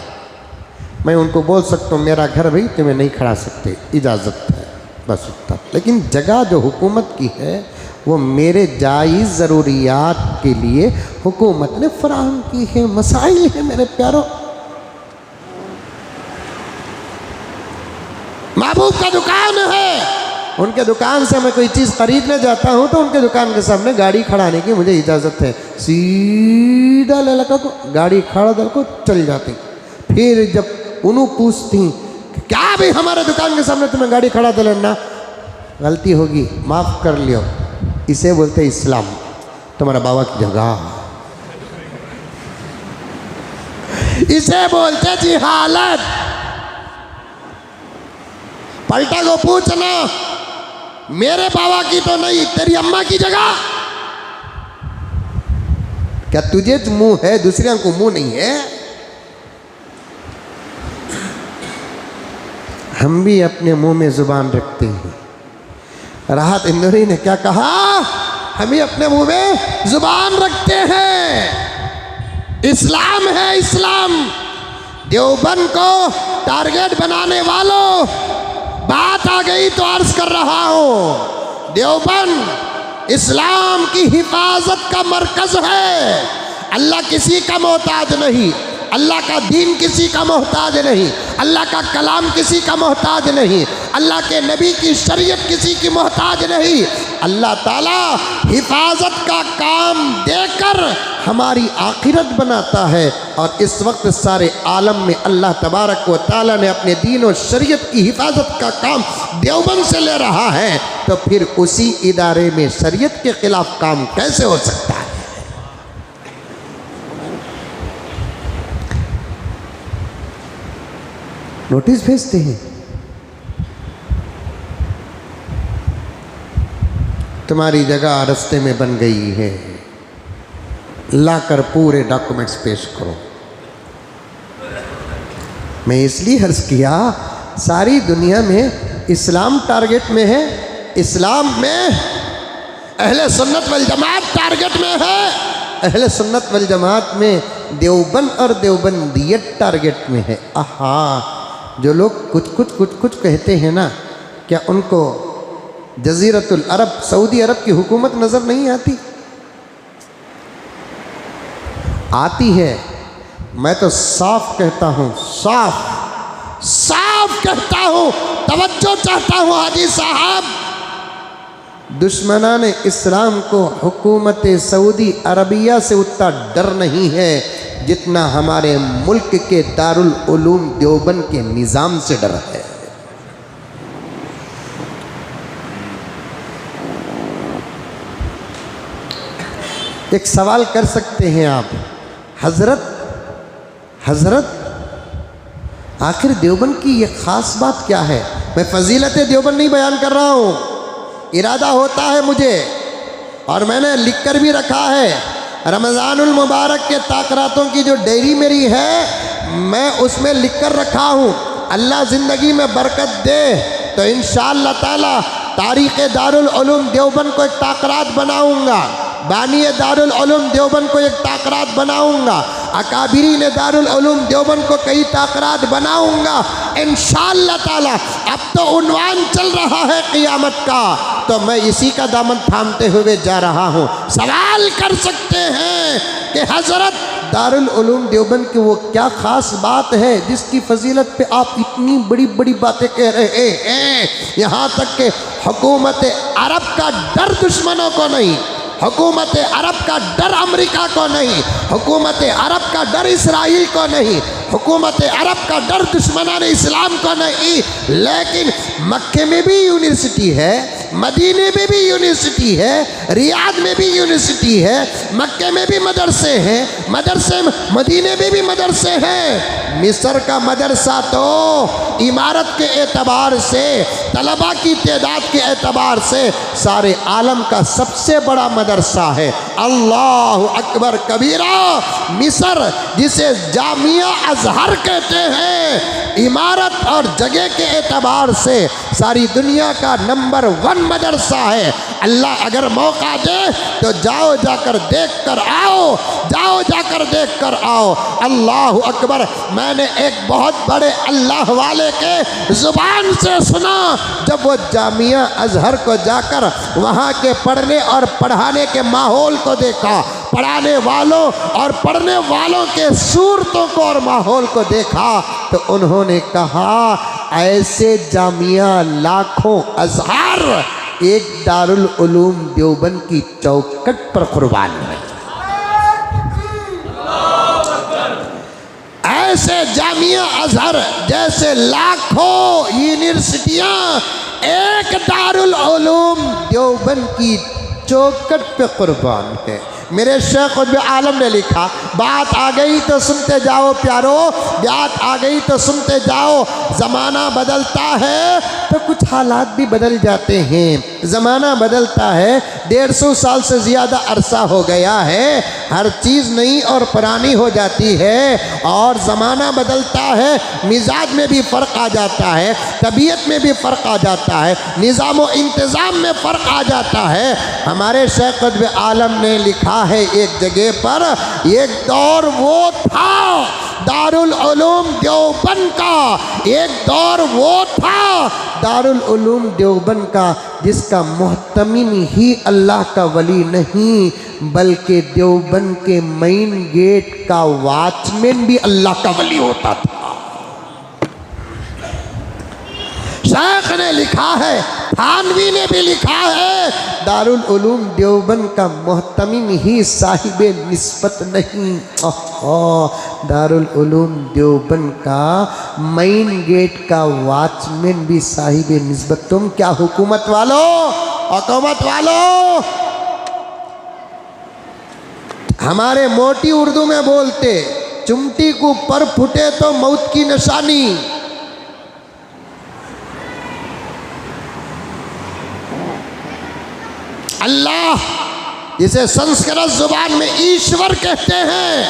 A: मैं उनको बोल सकता हूँ मेरा घर भाई तुम्हें नहीं खड़ा सकते, इजाज़त है बस उतना। लेकिन जगह जो हुकूमत की है वो मेरे जायज़ ज़रूरियात के लिए हुकूमत ने फराहम की है। मसाइल है मेरे प्यारों। महबूब का दुकान है, उनके दुकान से मैं कोई चीज़ खरीदने जाता हूँ तो उनके दुकान के सामने गाड़ी खड़ाने की मुझे इजाज़त है। सीधा लड़का को गाड़ी खड़ा दल को चल जाती। फिर जब उन्हों पूछती क्या भाई हमारे दुकान के सामने तुम्हें गाड़ी खड़ा दल ना, गलती होगी माफ़ कर लियो, इसे बोलते इस्लाम, तुम्हारा बाबा की जगह, इसे बोलते जिहालत। पलटा को पूछना मेरे बाबा की तो नहीं, तेरी अम्मा की जगह। क्या तुझे मुंह है, दूसरे को मुंह नहीं है? हम भी अपने मुंह में जुबान रखते हैं। राहत इंदौरी ने क्या कहा? हम भी अपने मुंह में जुबान रखते हैं। इस्लाम है इस्लाम। देवबंद को टारगेट बनाने वालों, बात आ गई तो अर्ज कर रहा हूँ, देवबंद इस्लाम की हिफाजत का मरकज है। अल्लाह किसी का मोहताज नहीं, अल्लाह का दीन किसी का मोहताज नहीं, अल्लाह का कलाम किसी का मोहताज नहीं, अल्लाह के नबी की शरीयत किसी की मोहताज नहीं। अल्लाह ताला हिफाजत का काम देकर हमारी आखिरत बनाता है। और इस वक्त सारे आलम में अल्लाह तबारक व ताला ने अपने दीन और शरीयत की हिफाजत का काम देवबंद से ले रहा है, तो फिर उसी इदारे में शरीयत के खिलाफ काम कैसे हो सकता है? नोटिस भेजते हैं, तुम्हारी जगह रास्ते में बन गई है, लाकर पूरे डॉक्यूमेंट्स पेश करो। मैं इसलिए अर्ज किया, सारी दुनिया में इस्लाम टारगेट में है, इस्लाम में अहले सुन्नत वल जमात टारगेट में है। अहले सुन्नत वल जमात में देवबंद और देवबंदियत टारगेट में है। आहा, जो लोग कुछ कहते हैं ना, क्या उनको जजीरतुल अरब सऊदी अरब की हुकूमत नज़र नहीं आती? आती है। मैं तो साफ कहता हूँ, साफ कहता हूँ, तवज्जो चाहता हूँ हाजी साहब, दुश्मनान इस्लाम को हुकूमत सऊदी अरबिया से उतना डर नहीं है जितना हमारे मुल्क के दारुल उलूम देवबंद के निज़ाम से डर है। एक सवाल कर सकते हैं आप, हजरत आखिर देवबंद की ये ख़ास बात क्या है? मैं फजीलत देवबंद नहीं बयान कर रहा हूँ, इरादा होता है मुझे और मैंने लिख कर भी रखा है। रमज़ानुल मुबारक के ताक़रातों की जो डायरी मेरी है, मैं उसमें लिख कर रखा हूँ। अल्लाह ज़िंदगी में बरकत दे तो इंशाअल्लाह ताला तारीख़ दारुल उलूम देवबंद को एक ताक़रात बनाऊँगा, बानी दारुल उलूम देवबंद को एक ताक़रात बनाऊँगा, अकाबिरीन दारुल उलूम देवबंद को कई ताक़रात बनाऊँगा इंशाअल्लाह ताला। अब तो उन्वान चल रहा है क़ियामत का, तो मैं इसी का दामन थामते हुए जा रहा हूँ। सवाल कर सकते हैं कि हज़रत दारुल उलूम देवबंद की वो क्या ख़ास बात है जिसकी फजीलत पे आप इतनी बड़ी बड़ी बातें कह रहे हैं? यहाँ तक कि हुकूमत अरब का डर दुश्मनों को नहीं, हुकूमत अरब का डर अमेरिका को नहीं, हुकूमत अरब का डर इसराइल को नहीं, हुकूमत अरब का डर दुश्मनान इस्लाम को नहीं, लेकिन मक्के में भी यूनिवर्सिटी है, मदीने में भी यूनिवर्सिटी है, रियाद में भी यूनिवर्सिटी है, मक्के में भी मदरसे हैं, मदरसे मदीने में भी मदरसे हैं। मिस्र का मदरसा तो इमारत के एतबार से, तलबा की तादाद के एतबार से सारे आलम का सबसे बड़ा मदरसा है। अल्लाहु अकबर कबीरा। मिस्र जिसे जामिया अजहर कहते हैं, इमारत और जगह के एतबार से सारी दुनिया का नंबर 1 मदरसा है। अल्लाह अगर मौका दे तो जाओ जाकर देख कर आओ, जाओ जाकर देख कर आओ। अल्लाह अकबर। मैंने एक बहुत बड़े अल्लाह वाले के ज़ुबान से सुना, जब वो जामिया अजहर को जाकर वहाँ के पढ़ने और पढ़ाने के माहौल को देखा, पढ़ाने वालों और पढ़ने वालों के सूरतों को और माहौल को देखा, तो उन्होंने कहा ऐसे जामिया लाखों अजहर एक दारुल उलूम देवबंद की चौखट पर कुर्बान है। ऐसे जामिया अजहर जैसे लाखों यूनिवर्सिटियां एक दारुल उलूम देवबंद की चौखट पे कुर्बान है। मेरे शेख खुद आलम ने लिखा, बात आ गई तो सुनते जाओ प्यारो, बात आ गई तो सुनते जाओ। ज़माना बदलता है तो कुछ हालात भी बदल जाते हैं। ज़माना बदलता है, 150 साल से ज़्यादा अरसा हो गया है, हर चीज़ नई और पुरानी हो जाती है। और ज़माना बदलता है, मिजाज में भी फ़र्क आ जाता है, तबीयत में भी फ़र्क आ जाता है, निज़ाम व इंतज़ाम में फ़र्क आ जाता है। हमारे शेख खुद आलम ने लिखा है एक जगह पर, एक दौर वो था दारुल उलूम देवबंद का, एक दौर वो था दारुल उलूम देवबंद का जिसका मुहतमिम ही अल्लाह का वली नहीं, बल्कि देवबंद के मेन गेट का वॉचमैन भी अल्लाह का वली होता था। शेख ने लिखा है, थानवी ने भी लिखा है, दारुल उलूम देवबंद का मुहतमिम ही साहिबे निस्बत नहीं, दारुल उलूम देवबंद का मेन गेट का वॉचमैन भी साहिबे निस्बत। तुम क्या हुकूमत वालों, हुकूमत वालों, हमारे मोटी उर्दू में बोलते, चुमटी को पर फुटे तो मौत की निशानी। अल्लाह जिसे संस्कृत जुबान में ईश्वर कहते हैं,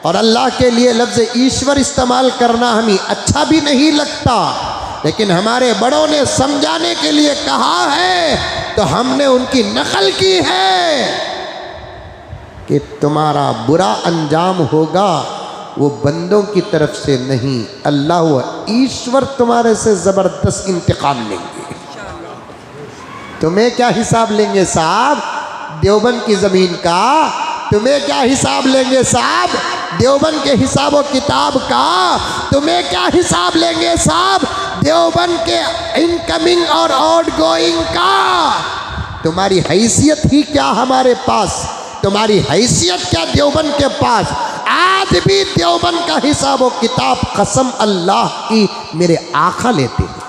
A: और अल्लाह के लिए लफ्ज़ ईश्वर इस्तेमाल करना हमें अच्छा भी नहीं लगता, लेकिन हमारे बड़ों ने समझाने के लिए कहा है तो हमने उनकी नकल की है। कि तुम्हारा बुरा अंजाम होगा वो बंदों की तरफ से नहीं, अल्लाह व ईश्वर तुम्हारे से ज़बरदस्त इंतकाम लेंगे। तुम्हें क्या हिसाब लेंगे साहब देवबंद की ज़मीन का? तुम्हें क्या हिसाब लेंगे साहब देवबंद के हिसाब व किताब का? तुम्हें क्या हिसाब लेंगे साहब देवबंद के इनकमिंग और आउटगोइंग का? तुम्हारी हैसियत ही क्या हमारे पास, तुम्हारी हैसियत क्या देवबंद के पास? आज भी देवबंद का हिसाब व किताब कसम अल्लाह की मेरे आका लेते हैं।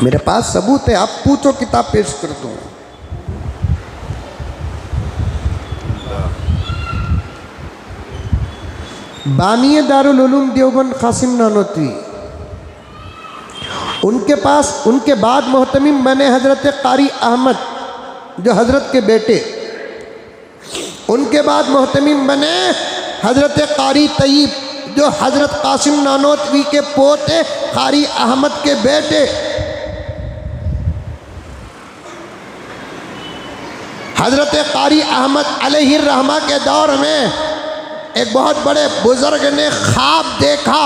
A: मेरे पास सबूत है, आप पूछो किताब पेश कर दूं। बानिए दारुल उलूम देवबंद कासिम नानोतवी, उनके पास उनके बाद मोहतमिम बने हज़रत कारी अहमद जो हज़रत के बेटे, उनके बाद मोहतमिम बने हज़रत कारी तय्यब जो हज़रत कासिम नानोतवी के पोते कारी अहमद के बेटे। हज़रत कारी अहमद अलैहिर्रहमा के दौर में एक बहुत बड़े बुज़ुर्ग ने ख्वाब देखा,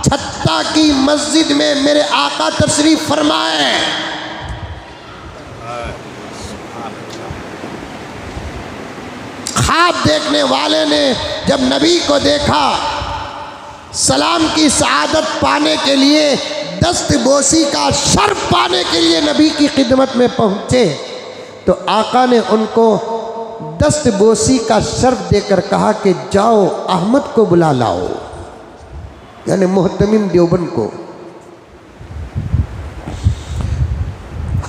A: छत्ता की मस्जिद में मेरे आका तशरीफ़ फरमाए। ख्वाब देखने वाले ने जब नबी को देखा, सलाम की सआदत पाने के लिए, दस्तबोसी का शर्फ पाने के लिए नबी की खिदमत में पहुँचे, तो आका ने उनको दस्तबोसी का शर्फ देकर कहा कि जाओ अहमद को बुला लाओ, यानी मोहतमिम देवबंद को।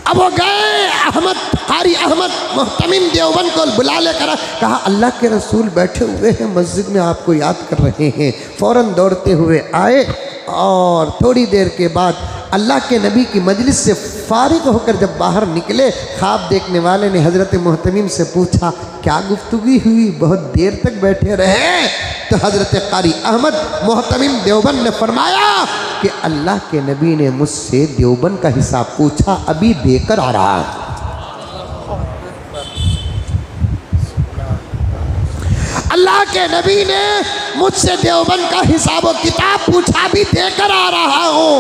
A: अब वो गए, अहमद कारी अहमद मोहतमिम देवबंद को बुला लेकर कहा अल्लाह के रसूल बैठे हुए हैं मस्जिद में, आपको याद कर रहे हैं। फ़ौरन दौड़ते हुए आए और थोड़ी देर के बाद अल्लाह के नबी की मजलिस से फारिग होकर जब बाहर निकले, ख्वाब देखने वाले ने हज़रत मोहतमिम से पूछा क्या गुफ्तगू हुई, बहुत देर तक बैठे रहे? तो हज़रत कारी अहमद मोहतमिम देवबंद ने फरमाया कि अल्लाह के नबी ने मुझसे देवबंद का हिसाब पूछा, अभी देकर आ रहा है। अल्लाह के नबी ने मुझसे देवबंद का हिसाब व किताब पूछा, भी देकर आ रहा हूं।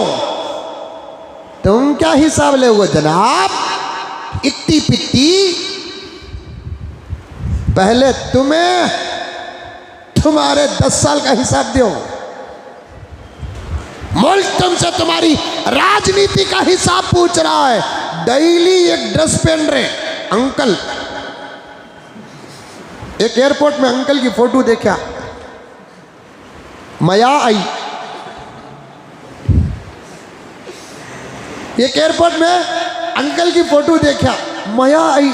A: तुम क्या हिसाब ले हुए जनाब? इत्ती पित्ती, पहले तुम्हें तुम्हारे 10 साल का हिसाब दो। मुल्क तुमसे तुम्हारी राजनीति का हिसाब पूछ रहा है। डेली एक ड्रेस पहन रहे अंकल, एक एयरपोर्ट में अंकल की फोटो देखा, मया आई। एक एयरपोर्ट में अंकल की फोटो देखा, मया आई।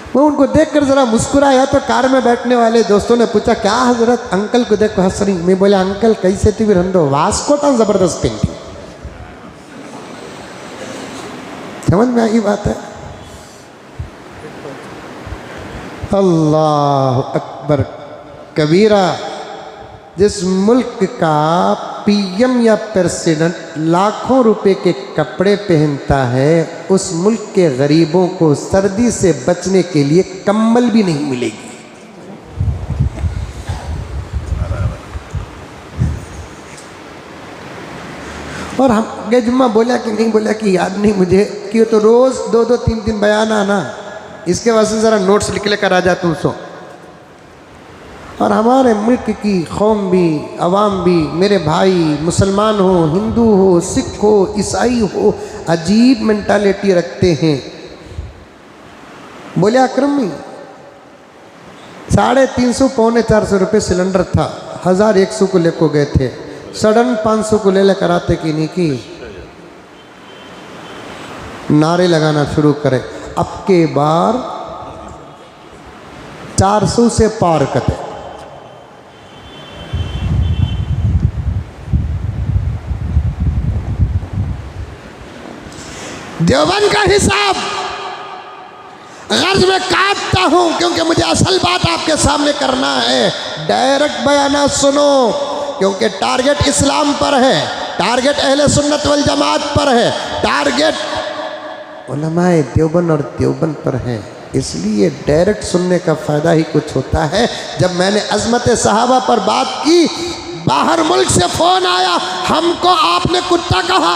A: मैं उनको देखकर जरा मुस्कुराया तो कार में बैठने वाले दोस्तों ने पूछा क्या हजरत अंकल को देखो हंस रही? मैं बोला अंकल कैसे थी रंदो वास्को था जबरदस्त पेंटिंग। समझ में आई बात है? अल्लाह अकबर कबीरा। जिस मुल्क का पीएम या प्रेसिडेंट लाखों रुपए के कपड़े पहनता है, उस मुल्क के गरीबों को सर्दी से बचने के लिए कंबल भी नहीं मिलेगी। और हम जुम्मा बोला कि नहीं बोला कि याद नहीं मुझे, कि तो रोज़ 2-2 3-3 बयान आना, इसके वास्ते ज़रा नोट्स लिख लेकर आ जा तुम सो। और हमारे मुल्क की कौम भी, अवाम भी, मेरे भाई मुसलमान हो, हिंदू हो, सिख हो, ईसाई हो, अजीब मेंटालिटी रखते हैं। बोले अक्रमी 350 पौने 400 रुपये सिलेंडर था, 1100 को लेको गए थे, सडन 500 को ले लेकर आते कि नहीं की नारे लगाना शुरू करे। अब के बार 400 से पार कटे। देवबंद का हिसाब गर्ज में काटता हूं क्योंकि मुझे असल बात आपके सामने करना है। डायरेक्ट बयाना सुनो, क्योंकि टारगेट इस्लाम पर है, टारगेट अहले सुन्नत वल जमात पर है, टारगेट उलमाए देवबंद और देवबंद पर हैं, इसलिए डायरेक्ट सुनने का फ़ायदा ही कुछ होता है। जब मैंने अज़मत सहाबा पर बात की, बाहर मुल्क से फ़ोन आया, हमको आपने कुत्ता कहा।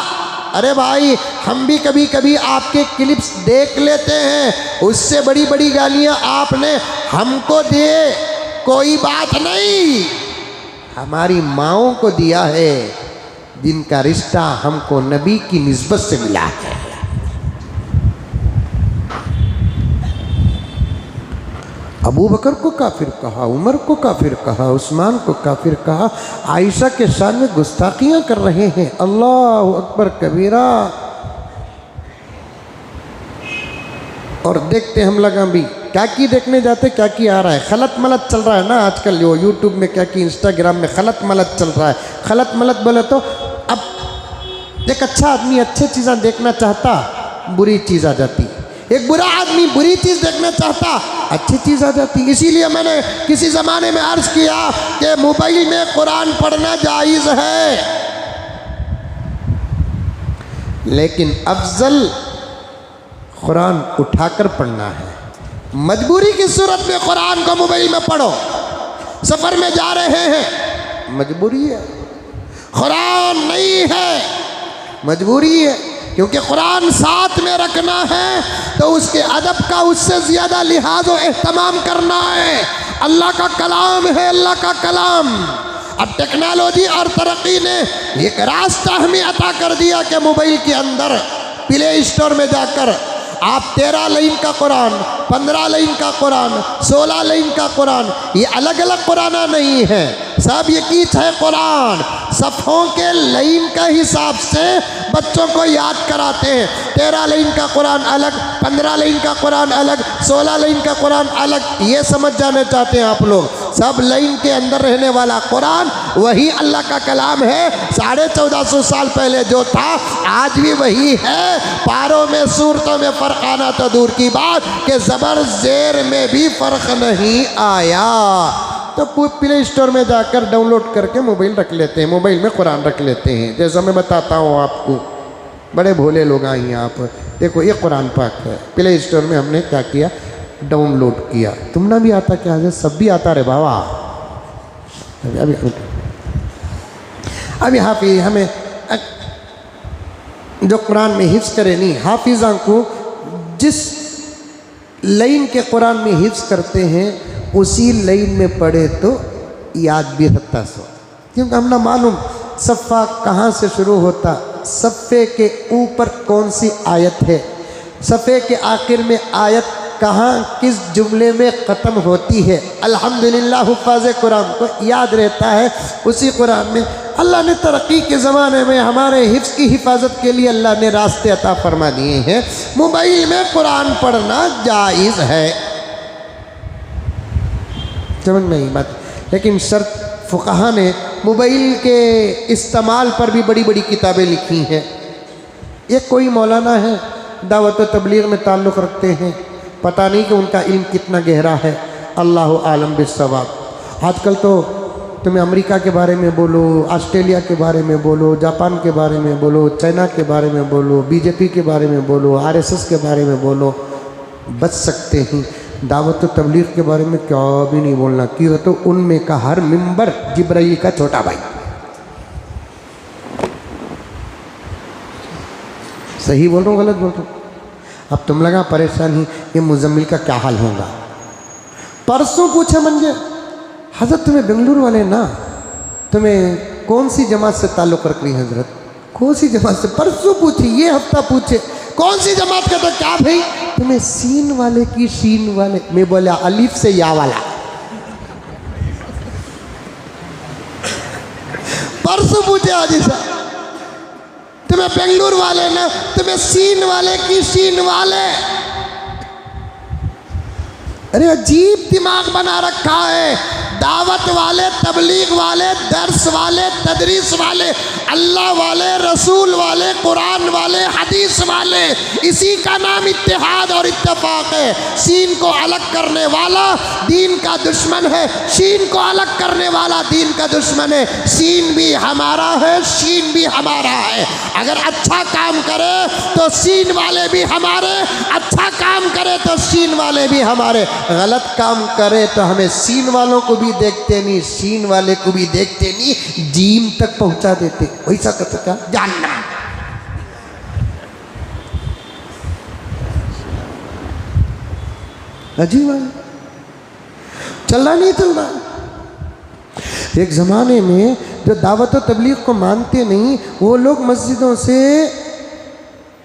A: अरे भाई, हम भी कभी कभी आपके क्लिप्स देख लेते हैं, उससे बड़ी बड़ी गालियाँ आपने हमको दिए, कोई बात नहीं। हमारी माँओं को दिया है, जिनका रिश्ता हमको नबी की निस्बत से मिला है। अबू बकर को काफिर कहा, उमर को काफिर कहा, उस्मान को काफिर कहा, आयशा के शान में गुस्ताखियां कर रहे हैं। अल्लाह अकबर कबीरा। और देखते हम लगा भी क्या की देखने जाते, क्या की आ रहा है। खलत मलत चल रहा है ना आजकल, जो यूट्यूब में क्या की, इंस्टाग्राम में खलत मलत चल रहा है। खलत मलत बोले तो अब एक अच्छा आदमी अच्छी चीज़ें देखना चाहता, बुरी चीज़ आ जाती। एक बुरा आदमी बुरी चीज़ देखना चाहता, अच्छी चीज़ आ जाती। इसीलिए मैंने किसी ज़माने में अर्ज़ किया कि मोबाइल में कुरान पढ़ना जायज़ है, लेकिन अफजल कुरान उठाकर पढ़ना है। मजबूरी की सूरत में कुरान को मोबाइल में पढ़ो, सफ़र में जा रहे हैं, मजबूरी है। कुरान नहीं है, मजबूरी है, क्योंकि कुरान साथ में रखना है तो उसके अदब का उससे ज़्यादा लिहाज और एहतमाम करना है। अल्लाह का कलाम है, अल्लाह का कलाम। अब टेक्नोलॉजी और तरक्की ने एक रास्ता हमें अता कर दिया कि मोबाइल के अंदर प्ले स्टोर में जाकर आप 13 लाइन का कुरान, 15 लाइन का कुरान, 16 लाइन का कुरान, ये अलग अलग कुरान नहीं है, सब एक ही है कुरान। सफ़ों के लाइन का हिसाब से बच्चों को याद कराते हैं। 13 लाइन का कुरान अलग, 15 लाइन का कुरान अलग, 16 लाइन का कुरान अलग। ये समझ जाने चाहते हैं आप लोग, सब लाइन के अंदर रहने वाला कुरान वही अल्लाह का कलाम है। 1450 साल पहले जो था आज भी वही है। पारों में सूरतों में फ़र्क आना तो दूर की बात कि ज़बर ज़ेर में भी फ़र्क नहीं आया। तो प्ले स्टोर में जाकर डाउनलोड करके मोबाइल रख लेते हैं, मोबाइल में कुरान रख लेते हैं। जैसा मैं बताता हूँ आपको, बड़े भोले लोग आए हैं आप। देखो ये कुरान पाक है, प्ले स्टोर में हमने क्या किया, डाउनलोड किया। तुमना भी आता क्या है? सब भी आता रे बाबा। अभी हाफिज हमें जो कुरान में हिफ्ज़ करे नहीं, हाफिज़ा को जिस लाइन के कुरान में हिफ्ज़ करते हैं उसी लाइन में पढ़े तो याद भी रहता सो। क्योंकि हम ना मालूम सफ़ा कहाँ से शुरू होता, सफ़े के ऊपर कौन सी आयत है, सफ़े के आखिर में आयत कहाँ किस जुमले में ख़त्म होती है। अल्हम्दुलिल्लाह हुफ़ाज़ कुरान को याद रहता है। उसी कुरान में अल्लाह ने तरक्की के ज़माने में हमारे हिफ्ज़ की हिफाजत के लिए अल्लाह ने रास्ते अता फरमा दिए हैं। मोबाइल में कुरान पढ़ना जायज़ है, समझ में आई बात। लेकिन शर्त फ़ुक़हा ने मोबाइल के इस्तेमाल पर भी बड़ी बड़ी किताबें लिखी हैं। एक कोई मौलाना है, दावत तबलीग में ताल्लुक़ रखते हैं, पता नहीं कि उनका इल्म कितना गहरा है, अल्लाह आलम बिस्सवाब। आजकल तो तुम्हें अमेरिका के बारे में बोलो, ऑस्ट्रेलिया के बारे में बोलो, जापान के बारे में बोलो, चाइना के बारे में बोलो, बीजेपी के बारे में बोलो, आरएसएस के बारे में बोलो, बच सकते हैं। दावत तबलीग के बारे में क्या भी नहीं बोलना, क्यों तो उनमें का हर मिंबर जिब्राइल का छोटा भाई। सही बोल रहा हूँ गलत बोल रहा हूँ? अब तुम लगा परेशान ही ये मुजम्मिल का क्या हाल होगा। परसों पूछे मंजे, हज़रत तुम्हें बेंगलुरु वाले ना, तुम्हें कौन सी जमात से ताल्लुक़ रख रही हज़रत, कौन सी जमात से? परसों पूछे, ये हफ्ता पूछे कौन सी जमात का? तो क्या भाई तुम्हें सीन वाले की शीन वाले? मैं बोला अलिफ से या वाला। परसों पूछे हाजी साहब, तुम्हें बेंगलुरु वाले ना, तुम्हें सीन वाले की शीन वाले? अरे अजीब दिमाग बना रखा है। दावत वाले, तबलीग वाले, दर्स वाले, तदरीस वाले, अल्लाह वाले, रसूल वाले, कुरान वाले, हदीस वाले, इसी का नाम इत्तेहाद और इत्तेफाक है। सीन को अलग करने वाला दीन का दुश्मन है, शीन को अलग करने वाला दीन का दुश्मन है। सीन भी हमारा है, शीन भी हमारा है। अगर अच्छा काम करे तो सीन वाले भी हमारे, अच्छा काम करे तो सीन वाले भी हमारे। गलत काम करे तो हमें सीन वालों को भी देखते नहीं, सीन वाले को भी देखते नहीं, जीम तक पहुंचा देते। वैसा कर सकता जानना अजीब चलना नहीं चलना। एक ज़माने में जो दावत और तबलीग को मानते नहीं, वो लोग मस्जिदों से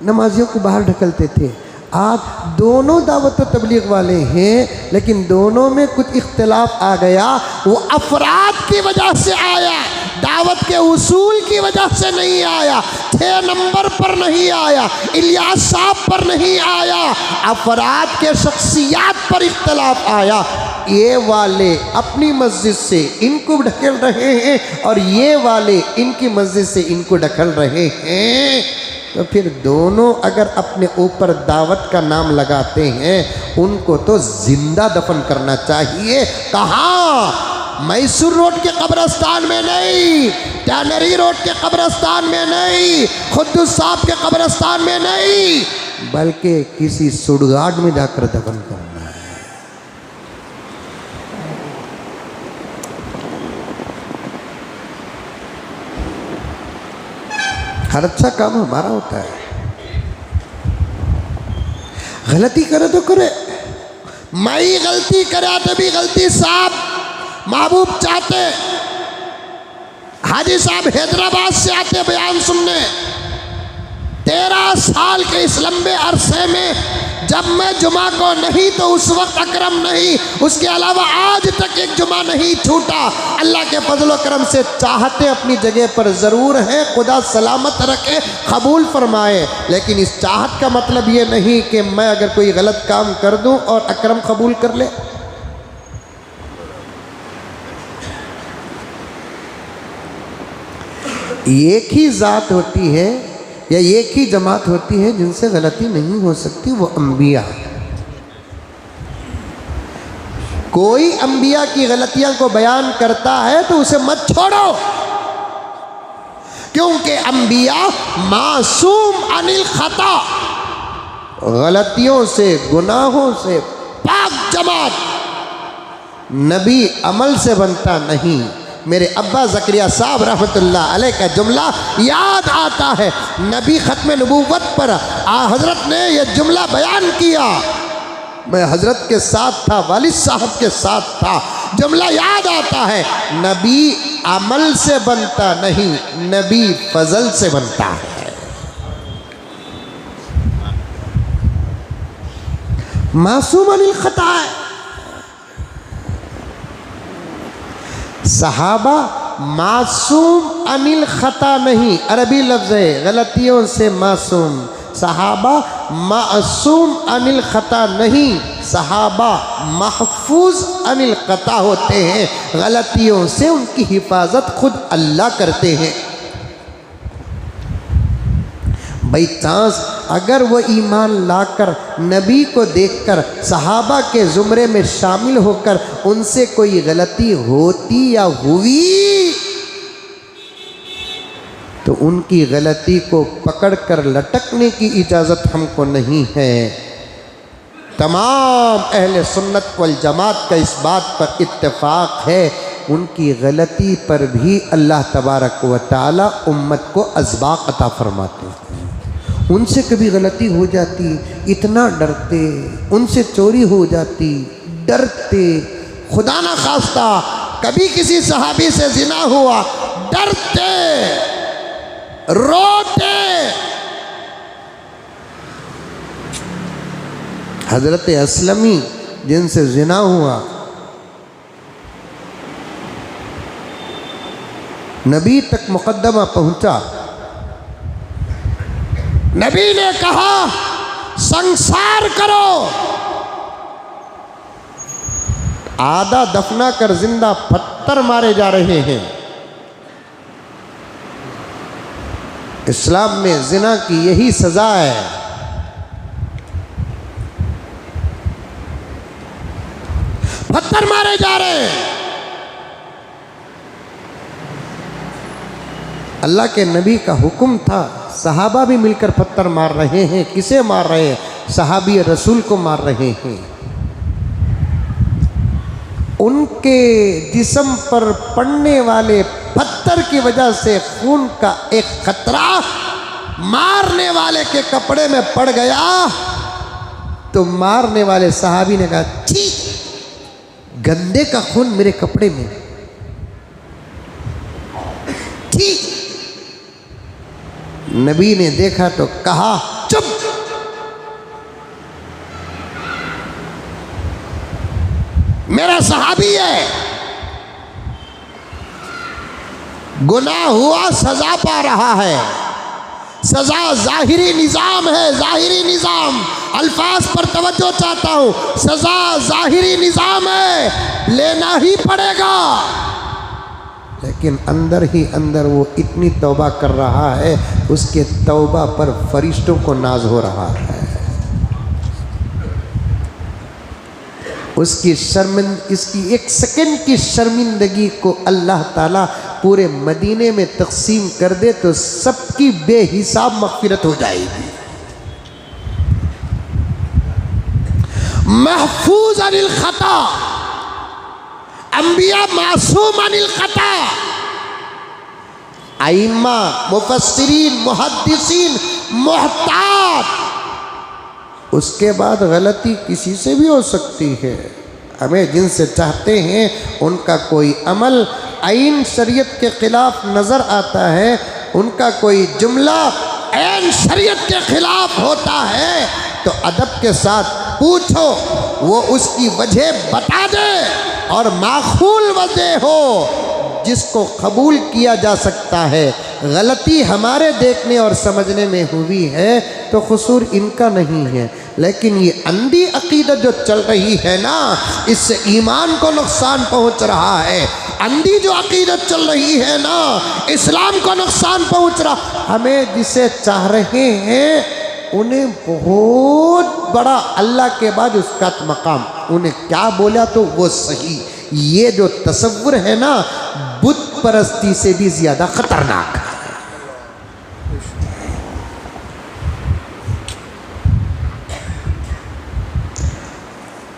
A: नमाजियों को बाहर ढकलते थे। आज दोनों दावत और तबलीग वाले हैं, लेकिन दोनों में कुछ इख्तिलाफ आ गया। वो अफराद की वजह से आया, दावत के उसूल की वजह से नहीं आया, 6 नंबर पर नहीं आया, इलियास साहब पर नहीं आया, अफराद के शख्सियात पर इख्तिलाफ आया। ये वाले अपनी मस्जिद से इनको ढकेल रहे हैं और ये वाले इनकी मस्जिद से इनको ढकेल रहे हैं। तो फिर दोनों अगर अपने ऊपर दावत का नाम लगाते हैं, उनको तो जिंदा दफन करना चाहिए। कहाँ? मैसूर रोड के कब्रिस्तान में नहीं, टैनरी रोड के कब्रिस्तान में नहीं, खुद्दूस साहब के कब्रिस्तान में नहीं, बल्कि किसी सुडगाड में जाकर दफन करना है। हर अच्छा काम हमारा होता है। गलती करे तो करे, मैं गलती करा तो भी गलती साहब महबूब चाहते। हाजी साहब हैदराबाद से आते बयान सुनने। 13 साल के इस लंबे अरसे में जब मैं जुमा को नहीं तो उस वक्त अकरम नहीं, उसके अलावा आज तक एक जुमा नहीं छूटा। अल्लाह के फजल करम से चाहते अपनी जगह पर ज़रूर है, खुदा सलामत रखे, कबूल फरमाए। लेकिन इस चाहत का मतलब ये नहीं कि मैं अगर कोई गलत काम कर दूं और अकरम कबूल कर ले। एक ही ज़ात होती है या एक ही जमात होती है जिनसे गलती नहीं हो सकती, वो अंबिया। कोई अंबिया की गलतियां को बयान करता है तो उसे मत छोड़ो, क्योंकि अंबिया मासूम अनिल खता, गलतियों से गुनाहों से पाक जमात। नबी अमल से बनता नहीं। मेरे अब्बा ज़करिया साहब रहमतुल्लाह अलैह का जुमला याद आता है। नबी ख़त्म नबूवत पर हज़रत ने यह जुमला बयान किया। मैं हज़रत के साथ था, वालिद साहब के साथ था। जुमला याद आता है, नबी अमल से बनता नहीं, नबी फजल से बनता है। मासूम अनिल खता है। सहाबा मासूम अनिल खता नहीं, अरबी लफ्ज़ है, गलतियों से मासूम। सहाबा मासूम अनिल खता नहीं, सहाबा महफूज अनिल खता होते हैं। गलतियों से उनकी हिफाजत खुद अल्लाह करते हैं। भाई चांस अगर वो ईमान लाकर नबी को देखकर सहाबा के ज़ुमरे में शामिल होकर उनसे कोई गलती होती या हुई तो उनकी गलती को पकड़कर लटकने की इजाज़त हमको नहीं है। तमाम अहले सुन्नत वल जमात का इस बात पर इत्तेफाक है, उनकी गलती पर भी अल्लाह तबारक व तआला उम्मत को अस्बाक़ अता फरमाते हैं। उनसे कभी गलती हो जाती, इतना डरते, उनसे चोरी हो जाती, डरते, खुदा ना खास्ता कभी किसी सहाबी से जिना हुआ, डरते, रोते। हजरत असलमी जिनसे जिना हुआ, नबी तक मुकद्दमा पहुंचा। नबी ने कहा संसार करो, आधा दफना कर जिंदा पत्थर मारे जा रहे हैं। इस्लाम में जिना की यही सजा है। पत्थर मारे जा रहे हैं। अल्लाह के नबी का हुक्म था, सहाबा भी मिलकर पत्थर मार रहे हैं। किसे मार रहे हैं? सहाबी रसूल को मार रहे हैं। उनके जिस्म पर पड़ने वाले पत्थर की वजह से खून का एक खतरा मारने वाले के कपड़े में पड़ गया तो मारने वाले सहाबी ने कहा, छी, गंदे का खून मेरे कपड़े में, ठीक। नबी ने देखा तो कहा, चुप, मेरा सहाबी है, गुनाह हुआ, सजा पा रहा है। सजा जाहिरी निज़ाम है, जाहिरी निज़ाम। अल्फाज पर तवज्जो चाहता हूँ। सजा जाहिरी निज़ाम है, लेना ही पड़ेगा। लेकिन अंदर ही अंदर वो इतनी तौबा कर रहा है, उसके तौबा पर फरिश्तों को नाज हो रहा है। इसकी एक सेकंड की शर्मिंदगी को अल्लाह ताला पूरे मदीने में तकसीम कर दे तो सबकी बेहिसाब मग़फ़िरत हो जाएगी। महफूज अनिल खता, अंबिया मासूम अनिल खता। आइम्मा, मुफस्सिरीन, मुहद्दिसीन मुहतात। उसके बाद गलती किसी से भी हो सकती है। हमें जिनसे चाहते हैं उनका कोई अमल आइन शरीयत के ख़िलाफ़ नज़र आता है, उनका कोई जुमला ऐन शरीयत के ख़िलाफ़ होता है तो अदब के साथ पूछो, वो उसकी वजह बता दे। और माखूल वजह हो जिसको कबूल किया जा सकता है। गलती हमारे देखने और समझने में हुई है तो कसूर इनका नहीं है, लेकिन ये अंधी अकीदत जो चल रही है ना, इससे ईमान को नुकसान पहुंच रहा है। अंधी जो अकीदत चल रही है ना, इस्लाम को नुकसान पहुंच रहा। हमें जिसे चाह रहे हैं उन्हें बहुत बड़ा अल्लाह के बाद उसका मकाम, उन्हें क्या बोला तो वो सही। ये जो तसव्वुर है ना, बुत परस्ती से भी ज़्यादा ख़तरनाक है।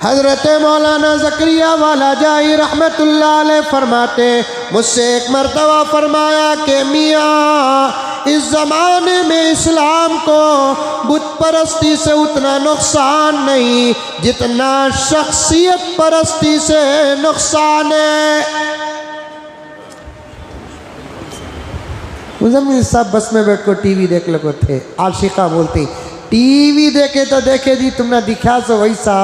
A: हज़रत मौलाना ज़करिया वाला जाई रहमतुल्लाह अलैह फरमाते, मुझसे एक मरतबा फरमाया कि मियाँ, इस ज़माने में इस्लाम को बुत परस्ती से उतना नुकसान नहीं जितना शख्सियत परस्ती से नुकसान है। मुज़म्मिल साहब बस में बैठ कर टीवी देख लो थे। आशिका बोलती, टीवी देखे तो देखे जी, तुमने दिखा सो वैसा,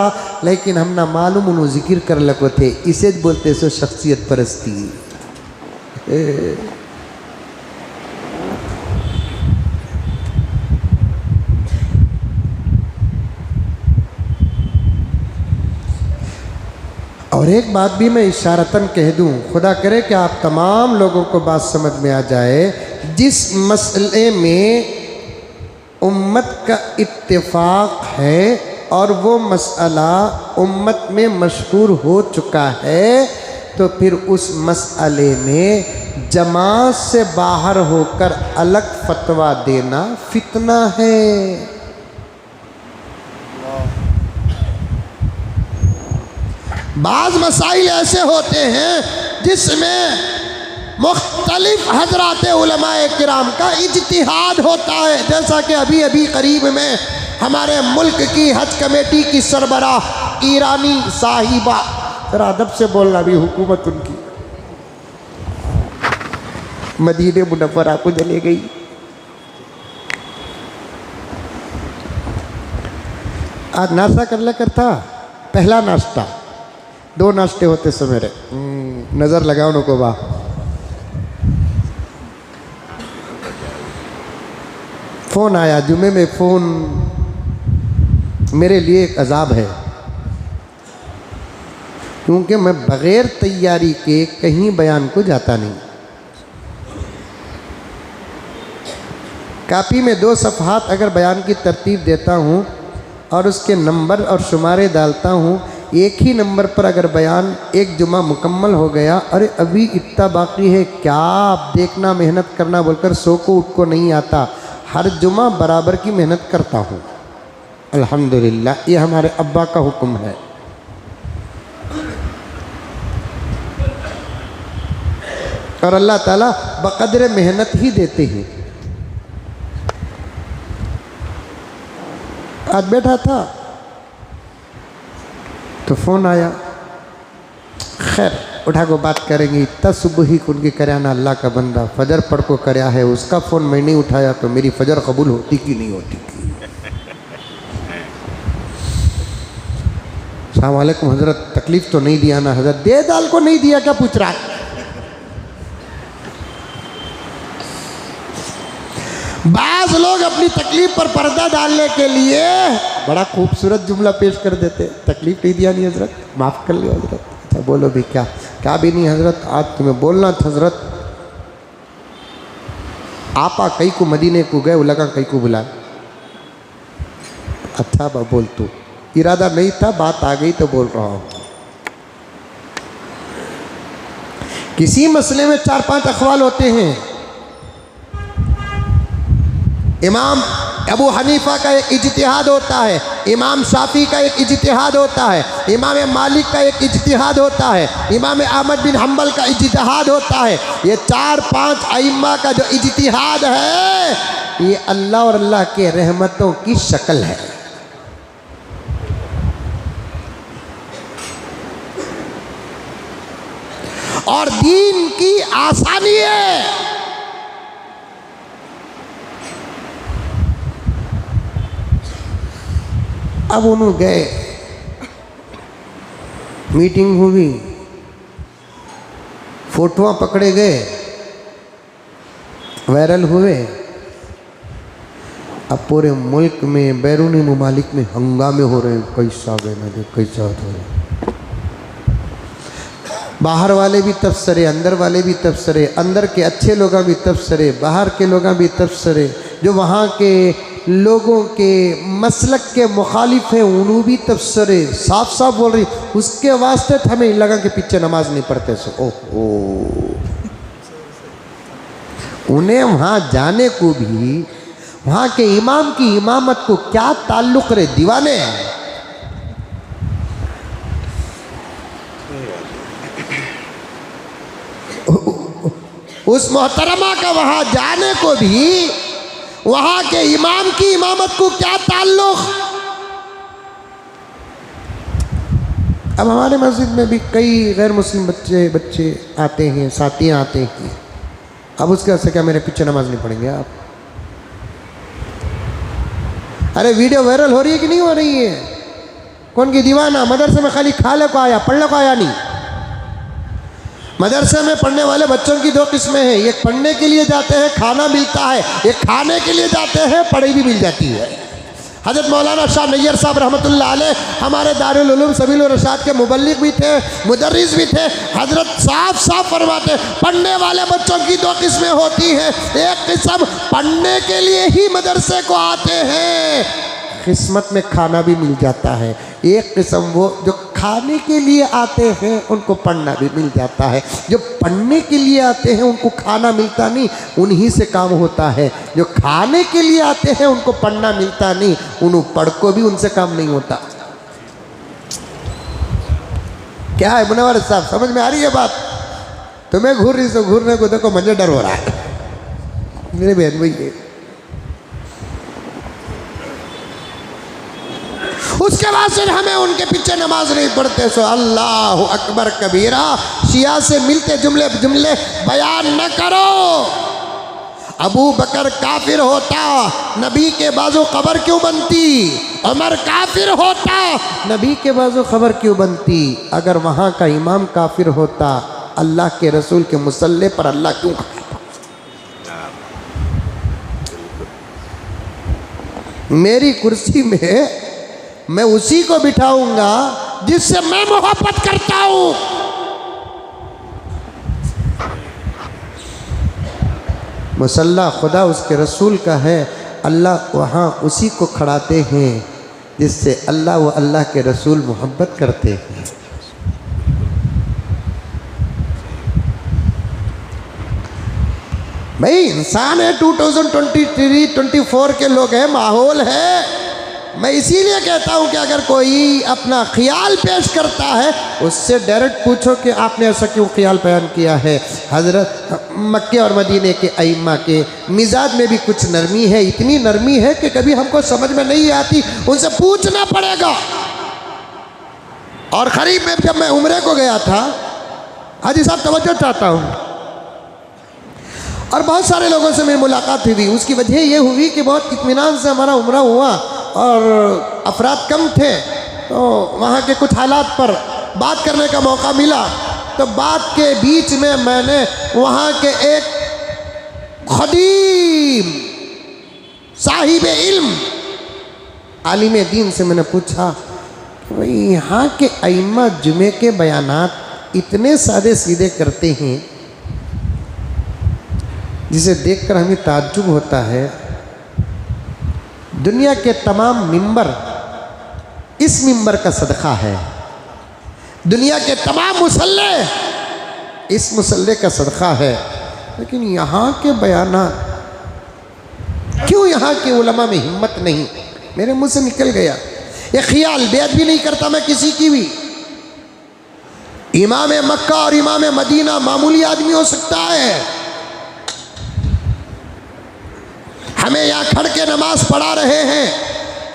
A: लेकिन हम ना मालूम उन्होंने जिक्र कर लको थे, इसे बोलते सो शख्सियत परस्ती। और एक बात भी मैं इशारतन कह दूं, खुदा करे कि आप तमाम लोगों को बात समझ में आ जाए। जिस मसले में उम्मत का इत्तेफाक है और वो मसला उम्मत में मशहूर हो चुका है, तो फिर उस मसले में जमात से बाहर होकर अलग फतवा देना फितना है। बाज़ मसाइल ऐसे होते हैं जिसमें मुख्तलिफ हजरात उलमाए किराम का इज्तिहाद होता है। जैसा कि अभी अभी करीब में हमारे मुल्क की हज कमेटी की सरबराह ईरानी साहिबा, जरा अदब से बोलना भी, हुकूमत उनकी मदीने मुनव्वरा को चले गई। आज नाश्ता कर लेकर था, पहला नाश्ता, 2 नाश्ते होते सवेरे, नज़र लगाओ नको बा। फ़ोन आया जुमे में, फ़ोन मेरे लिए एक अजाब है, क्योंकि मैं बग़ैर तैयारी के कहीं बयान को जाता नहीं। कापी में 2 सफ़हात अगर बयान की तरतीब देता हूँ और उसके नंबर और शुमारे डालता हूँ, एक ही नंबर पर अगर बयान एक जुमा मुकम्मल हो गया, अरे अभी इतना बाकी है क्या, आप देखना मेहनत करना बोलकर सो को उठ को नहीं आता, हर जुमा बराबर की मेहनत करता हूँ। अल्हम्दुलिल्लाह, ये हमारे अब्बा का हुक्म है। और अल्लाह ताला बक़द्र मेहनत ही देते हैं। आज बैठा था तो फ़ोन आया, खैर उठा को बात करेंगे। इतना सुबह ही उनके कराना अल्लाह का बंदा फजर पढ़ को कराया है, उसका फ़ोन मैं नहीं उठाया तो मेरी फजर कबूल होती कि नहीं होती की। अस्सलाम वालेकुम हज़रत, तकलीफ़ तो नहीं दिया ना हज़रत? दे दाल को नहीं दिया क्या पूछ रहा? बाज़ लोग अपनी तकलीफ़ पर पर्दा डालने के लिए बड़ा खूबसूरत जुमला पेश कर देते, तकलीफ़ नहीं दिया नहीं हज़रत, माफ़ कर लियो हज़रत। अच्छा बोलो भी क्या? क्या भी नहीं हज़रत, आज तुम्हें बोलना था हज़रत, आपा कई को मदीने को गए, वो लगा कई को बुला। अच्छा बा बोल, तू इरादा नहीं था, बात आ गई तो बोल रहा हूँ। किसी मसले में 4-5 अक़वाल होते हैं। इमाम अबू हनीफा का एक इज्तिहाद होता है, इमाम शाफी का एक इज्तिहाद होता है, इमाम मालिक का एक इज्तिहाद होता है, इमाम अहमद बिन हम्बल का इज्तिहाद होता है। ये 4-5 अइम्मा का जो इज्तिहाद है, ये अल्लाह और अल्लाह के रहमतों की शक्ल है। और दीन की आसानी है। अब उन्होंने गए, मीटिंग हुई, फोटोआं पकड़े गए, वायरल हुए। अब पूरे मुल्क में बैरूनी ममालिक में हंगामे हो रहे हैं, कैसा गए ना दे, कैसा हो रहे। बाहर वाले भी तबसरे, अंदर वाले भी तबसरे, अंदर के अच्छे लोग भी तबसरे, बाहर के लोग भी तबसरे। जो वहाँ के लोगों के मसलक के मुखालिफ हैं उन्होंने भी तबसरे, साफ साफ बोल रही, उसके वास्ते हमें लगा कि पीछे नमाज नहीं पढ़ते सो। ओहो, उन्हें वहाँ जाने को भी वहाँ के इमाम की इमामत को क्या ताल्लुक़ रे, दीवाने हैं। उस मोहतरमा का वहाँ जाने को भी वहाँ के इमाम की इमामत को क्या ताल्लुक़। अब हमारे मस्जिद में भी कई गैर मुस्लिम बच्चे आते हैं, साथियाँ आते हैं। अब उसके वजह से क्या मेरे पीछे नमाज नहीं पढ़ेंगे आप? अरे वीडियो वायरल हो रही है कि नहीं हो रही है? कौन की दीवाना मदरसे में खाली खाले को आया, पढ़ने को आया नहीं। मदरसे में पढ़ने वाले बच्चों की 2 किस्में हैं, एक पढ़ने के लिए जाते हैं, खाना मिलता है, एक खाने के लिए जाते हैं, पढ़ाई भी मिल जाती है। हज़रत मौलाना शाह नैयर साहब रहमतुल्लाह अलैह हमारे दारुल उलूम सबील रशाद के मुबल्लिग भी थे, मुदर्रिस भी थे। हज़रत साफ फरमाते, पढ़ने वाले बच्चों की 2 किस्में होती हैं। एक किस्म पढ़ने के लिए ही मदरसे को आते हैं, किस्मत में खाना भी मिल जाता है। एक किस्म वो जो खाने के लिए आते हैं उनको पढ़ना भी मिल जाता है। जो पढ़ने के लिए आते हैं उनको खाना मिलता नहीं, उन्हीं से काम होता है। जो खाने के लिए आते हैं उनको पढ़ना मिलता नहीं, उन्हें पढ़ को भी उनसे काम नहीं होता। क्या है मुनव्वर साहब, समझ में आ रही है बात? तुम्हें घूर रही सो घूरने को देखो, मुझे डर हो रहा है मेरे बहन भाई। उसके बाद से हमें उनके पीछे नमाज नहीं पढ़ते। सो अल्लाह अकबर कबीरा, शिया से मिलते जुमले बयान न करो। अबू बकर काफिर होता, नबी के बाजू खबर क्यों बनती? उमर काफिर होता, नबी के बाजू खबर क्यों बनती? अगर वहाँ का इमाम काफिर होता, अल्लाह के रसूल के मुसल्ले पर अल्लाह क्यों खाता? मेरी कुर्सी में मैं उसी को बिठाऊंगा जिससे मैं मोहब्बत करता हूं। मुसल्ला खुदा उसके रसूल का है, अल्लाह वहाँ उसी को खड़ाते हैं जिससे अल्लाह व अल्लाह के रसूल मोहब्बत करते हैं। भाई इंसान है, 2023-24 के लोग हैं, माहौल है। मैं इसीलिए कहता हूं कि अगर कोई अपना ख्याल पेश करता है उससे डायरेक्ट पूछो कि आपने ऐसा क्यों ख्याल बयान किया है। हज़रत मक्के और मदीने के अइम्मा के मिजाज में भी कुछ नरमी है, इतनी नरमी है कि कभी हमको समझ में नहीं आती, उनसे पूछना पड़ेगा। और करीब में जब मैं उम्रे को गया था, हाजी साहब तवज्जो चाहता हूँ, और बहुत सारे लोगों से मेरी मुलाकात हुई। उसकी वजह ये हुई कि बहुत इत्मीनान से हमारा उम्रा हुआ और अफराद कम थे, तो वहाँ के कुछ हालात पर बात करने का मौका मिला। तो बात के बीच में मैंने वहाँ के एक खदीम साहिब इल्म आलिम दीन से मैंने पूछा कि भाई यहाँ के अइम्मा जुमे के बयानात इतने सादे सीधे करते हैं जिसे देखकर हमें ताज्जुब होता है। दुनिया के तमाम मिंबर इस मिंबर का सदका है, दुनिया के तमाम मुसल्ले इस मुसल्ले का सदका है, लेकिन यहाँ के बयानात क्यों यहाँ के उलमा में हिम्मत नहीं। मेरे मुंह से निकल गया ये ख्याल, बेअदबी नहीं करता मैं किसी की भी। इमाम मक्का और इमाम मदीना मामूली आदमी हो सकता है, हमें यहाँ खड़ के नमाज पढ़ा रहे हैं,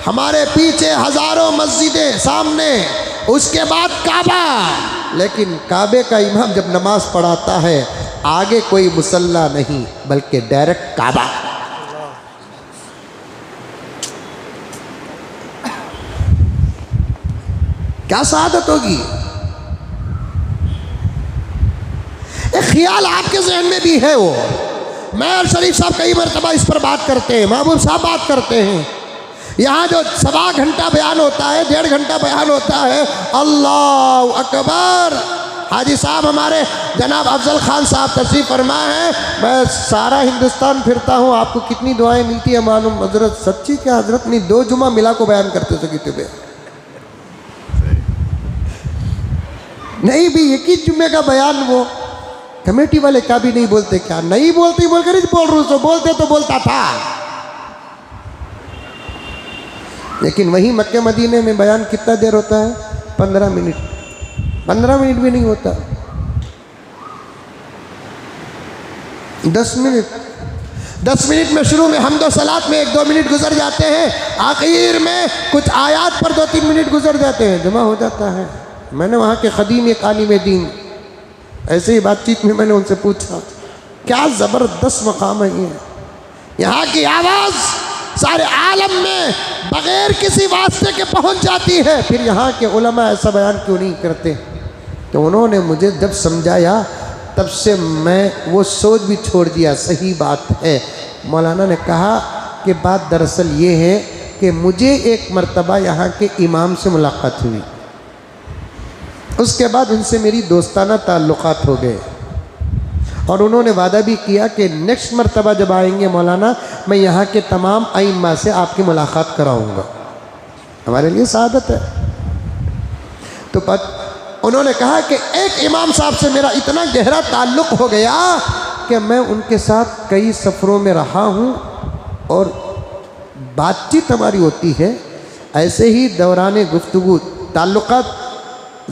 A: हमारे पीछे हजारों मस्जिदें, सामने उसके बाद काबा, लेकिन काबे का इमाम जब नमाज पढ़ाता है आगे कोई मुसल्ला नहीं बल्कि डायरेक्ट काबा। क्या सआदत होगी। एक ख्याल आपके जहन में भी है, वो मैं और शरीफ साहब कई मरतबा इस पर बात करते हैं, महबूब साहब बात करते हैं। यहाँ जो 1.25 घंटा बयान होता है, 1.5 घंटा बयान होता है, अल्लाह अकबर। हाजी साहब हमारे जनाब अफजल खान साहब तशरीफ़ फरमा है। मैं सारा हिंदुस्तान फिरता हूँ, आपको कितनी दुआएं मिलती है मालूम। हजरत सच्ची क्या हजरत नहीं, 2 जुमा मिला को बयान करते थे कि तुम्हें नहीं भी एक ही जुम्मे का बयान, वो कमेटी वाले का भी नहीं बोलते, क्या नहीं बोलते, बोल कर बोल रहा हूँ, बोलते तो बोलता था। लेकिन वही मक्के मदीने में बयान कितना देर होता है, 15 मिनट, 15 मिनट भी नहीं होता, 10 मिनट। 10 मिनट में शुरू में हमदो सलात में 1-2 मिनट गुजर जाते हैं, आखिर में कुछ आयात पर 2-3 मिनट गुजर जाते हैं, जमा हो जाता है। मैंने वहाँ के खदीम एक आलिम दीन, ऐसे ही बातचीत में मैंने उनसे पूछा क्या ज़बरदस्त मकाम है ये, यहाँ की आवाज़ सारे आलम में बग़ैर किसी वास्ते के पहुँच जाती है, फिर यहाँ के उलमा ऐसा बयान क्यों नहीं करते। तो उन्होंने मुझे जब समझाया तब से मैं वो सोच भी छोड़ दिया, सही बात है। मौलाना ने कहा कि बात दरअसल ये है कि मुझे एक मर्तबा यहाँ के इमाम से मुलाकात हुई, उसके बाद उनसे मेरी दोस्ताना ताल्लुक़ात हो गए और उन्होंने वादा भी किया कि नेक्स्ट मर्तबा जब आएंगे मौलाना, मैं यहाँ के तमाम अइम्मा से आपकी मुलाकात कराऊँगा। हमारे लिए सआदत है। तो उन्होंने कहा कि एक इमाम साहब से मेरा इतना गहरा ताल्लुक़ हो गया कि मैं उनके साथ कई सफ़रों में रहा हूँ और बातचीत हमारी होती है। ऐसे ही दौरान गुफ्तगू ताल्लुक़ात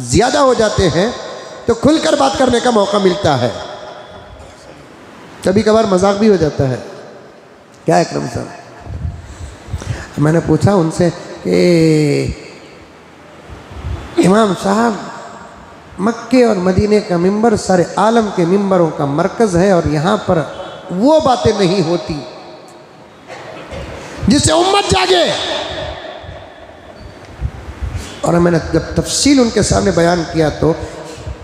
A: ज़्यादा हो जाते हैं तो खुलकर बात करने का मौका मिलता है, कभी कभार मजाक भी हो जाता है। क्या अकरम साहब, मैंने पूछा उनसे कि इमाम साहब मक्के और मदीने का मिंबर सारे आलम के मिंबरों का मरकज़ है और यहाँ पर वो बातें नहीं होती जिससे उम्मत जागे। और मैंने जब तफसील उनके सामने बयान किया तो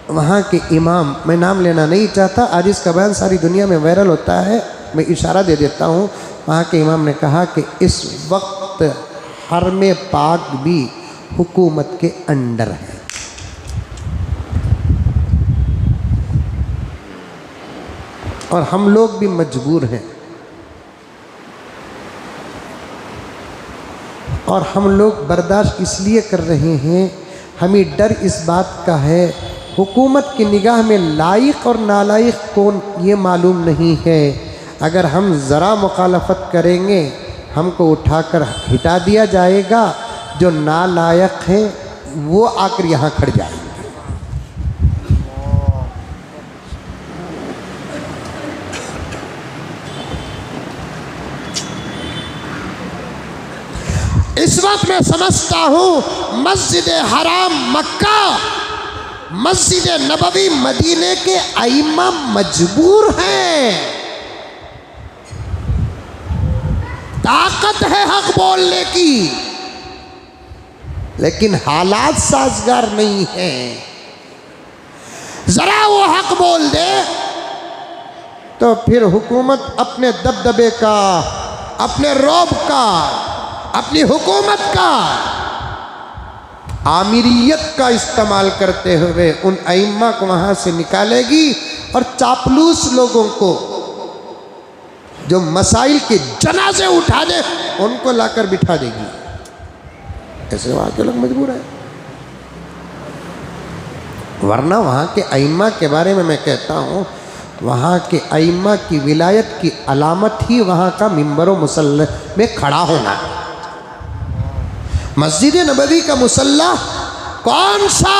A: वहाँ के इमाम, मैं नाम लेना नहीं चाहता, आज इसका बयान सारी दुनिया में वायरल होता है, मैं इशारा दे देता हूँ। वहाँ के इमाम ने कहा कि इस वक्त हरम पाक भी हुकूमत के अंडर है। और हम लोग भी मजबूर हैं और हम लोग बर्दाश्त इसलिए कर रहे हैं, हमें डर इस बात का है हुकूमत की निगाह में लायक और नालायक कौन ये मालूम नहीं है। अगर हम ज़रा मुखालफत करेंगे हमको उठाकर हिटा दिया जाएगा, जो नालायक है वो आकर यहाँ खड़ जाएंगे। इस वक्त मैं समझता हूँ मस्जिद हराम मक्का, मस्जिद नबवी मदीने के आइम्मा मजबूर हैं, ताकत है हक बोलने की, लेकिन हालात साजगार नहीं है। जरा वो हक बोल दे तो फिर हुकूमत अपने दबदबे का, अपने रौब का, अपनी हुकूमत का, आमिरियत का इस्तेमाल करते हुए उन अइम्मा को वहां से निकालेगी और चापलूस लोगों को जो मसाइल के जनाजे उठा दे उनको लाकर बिठा देगी। ऐसे वहां के लोग मजबूर हैं। वरना वहां के अइम्मा के बारे में मैं कहता हूं, वहां के अइम्मा की विलायत की अलामत ही वहां का मिंबर व मुसल्ला में खड़ा होना। मस्जिद नबवी का मुसल्ला कौन सा?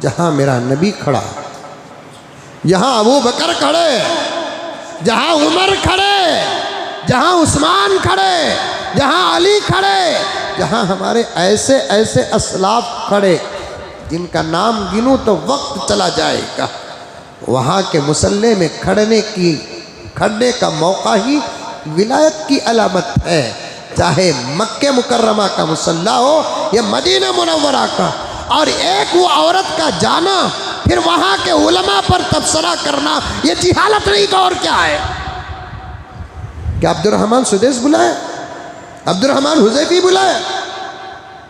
A: जहां मेरा नबी खड़ा, जहां अबू बकर खड़े, जहां उमर खड़े, जहां उस्मान खड़े, जहां अली खड़े, जहां हमारे ऐसे ऐसे असलाफ खड़े जिनका नाम गिनूं तो वक्त चला जाएगा, वहां के मुसल्ले में खड़ने का मौका ही विलायत की अलामत है। चाहे मक्के मुकर्रमा का मुसल्ला हो या मदीना मुनव्वरा का। और एक वो औरत का जाना, फिर वहां के उलमा पर तबसरा करना, ये जिहालत नहीं तो और क्या है? क्या अब्दुर्रहमान सुदेस बुलाए, अब्दुर्रहमान हुजैफी बुलाए,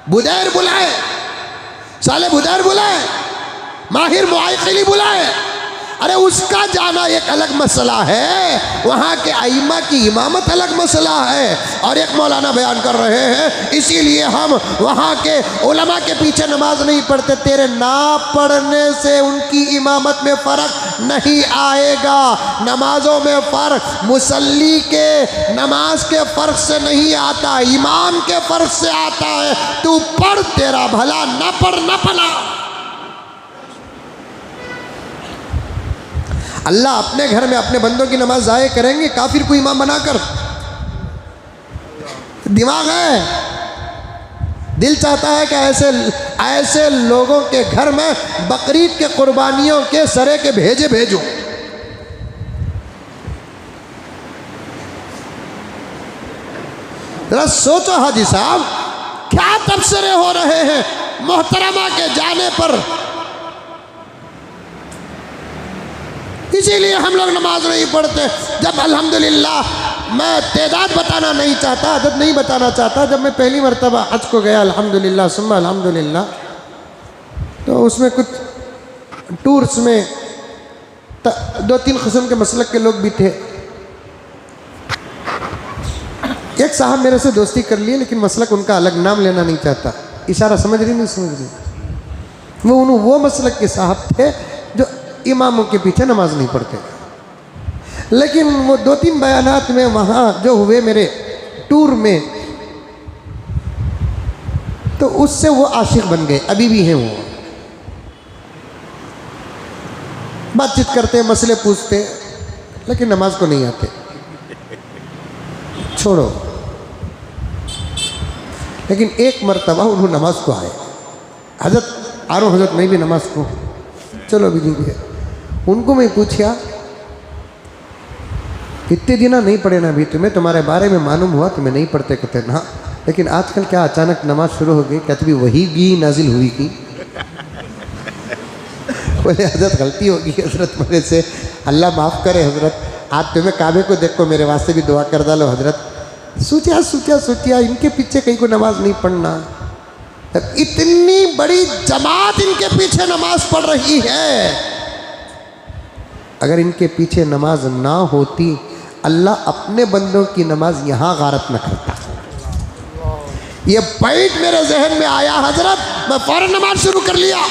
A: बुदैर बुलाए, साले बुदैर बुलाए, माहिर मुआइकिली बुलाए? अरे उसका जाना एक अलग मसला है, वहाँ के आइम्मा की इमामत अलग मसला है। और एक मौलाना बयान कर रहे हैं इसीलिए हम वहाँ के उलमा के पीछे नमाज नहीं पढ़ते। तेरे ना पढ़ने से उनकी इमामत में फ़र्क नहीं आएगा। नमाजों में फ़र्क मुसल्ली के नमाज के फ़र्क से नहीं आता, इमाम के फ़र्क से आता है। तू पढ़, तेरा भला, ना पढ़ ना भला। अल्लाह अपने घर में अपने बंदों की नमाज ज़ाये करेंगे काफिर को इमाम बनाकर? दिमाग है? दिल चाहता है कि ऐसे लोगों के घर में बकरीद के कुर्बानियों के सरे के भेजे भेजूं। जरा सोचो हाजी साहब, क्या तबसरे हो रहे हैं मोहतरमा के जाने पर। इसीलिए हम लोग नमाज नहीं पढ़ते। जब अल्हम्दुलिल्लाह, मैं तादाद बताना नहीं चाहता, अदद नहीं बताना चाहता, जब मैं पहली मरतबा हज को गया अल्हम्दुलिल्लाह सुम्मा अल्हम्दुलिल्लाह, तो उसमें कुछ टूर्स में 2-3 किस्म के मसलक के लोग भी थे। एक साहब मेरे से दोस्ती कर लिए, लेकिन मसलक उनका अलग, नाम लेना नहीं चाहता। इशारा समझ रही नहीं समझ रही? वो मसलक के साहब थे जो इमामों के पीछे नमाज नहीं पढ़ते। लेकिन वो 2-3 बयानात में वहाँ जो हुए मेरे टूर में, तो उससे वो आशिक बन गए, अभी भी हैं। वो बातचीत करते, मसले पूछते, लेकिन नमाज को नहीं आते। छोड़ो। लेकिन एक मरतबा उन्होंने नमाज को आए। हजरत आरो हजरत मैं भी नमाज को, चलो अभी जी। उनको मैं पूछा, इतने दिन नहीं पढ़े ना अभी तुम्हें, तुम्हारे बारे में मालूम हुआ तुम्हें नहीं पढ़ते? कहते ना, लेकिन आजकल क्या अचानक नमाज शुरू हो गई? कहते भी वही भी नाजिल हुई की। बोले हजरत गलती होगी हजरत मेरे से, अल्लाह माफ़ करे हजरत। आज तुम्हें काबे को देखो, मेरे वास्ते भी दुआ कर डालो हजरत। सोचा इनके पीछे कहीं को नमाज नहीं पढ़ना। इतनी बड़ी जमात इनके पीछे नमाज पढ़ रही है। अगर इनके पीछे नमाज ना होती, अल्लाह अपने बंदों की नमाज यहाँ गारत न करता। ये पॉइंट मेरे जहन में आया हजरत, मैं फौरन नमाज शुरू कर लिया।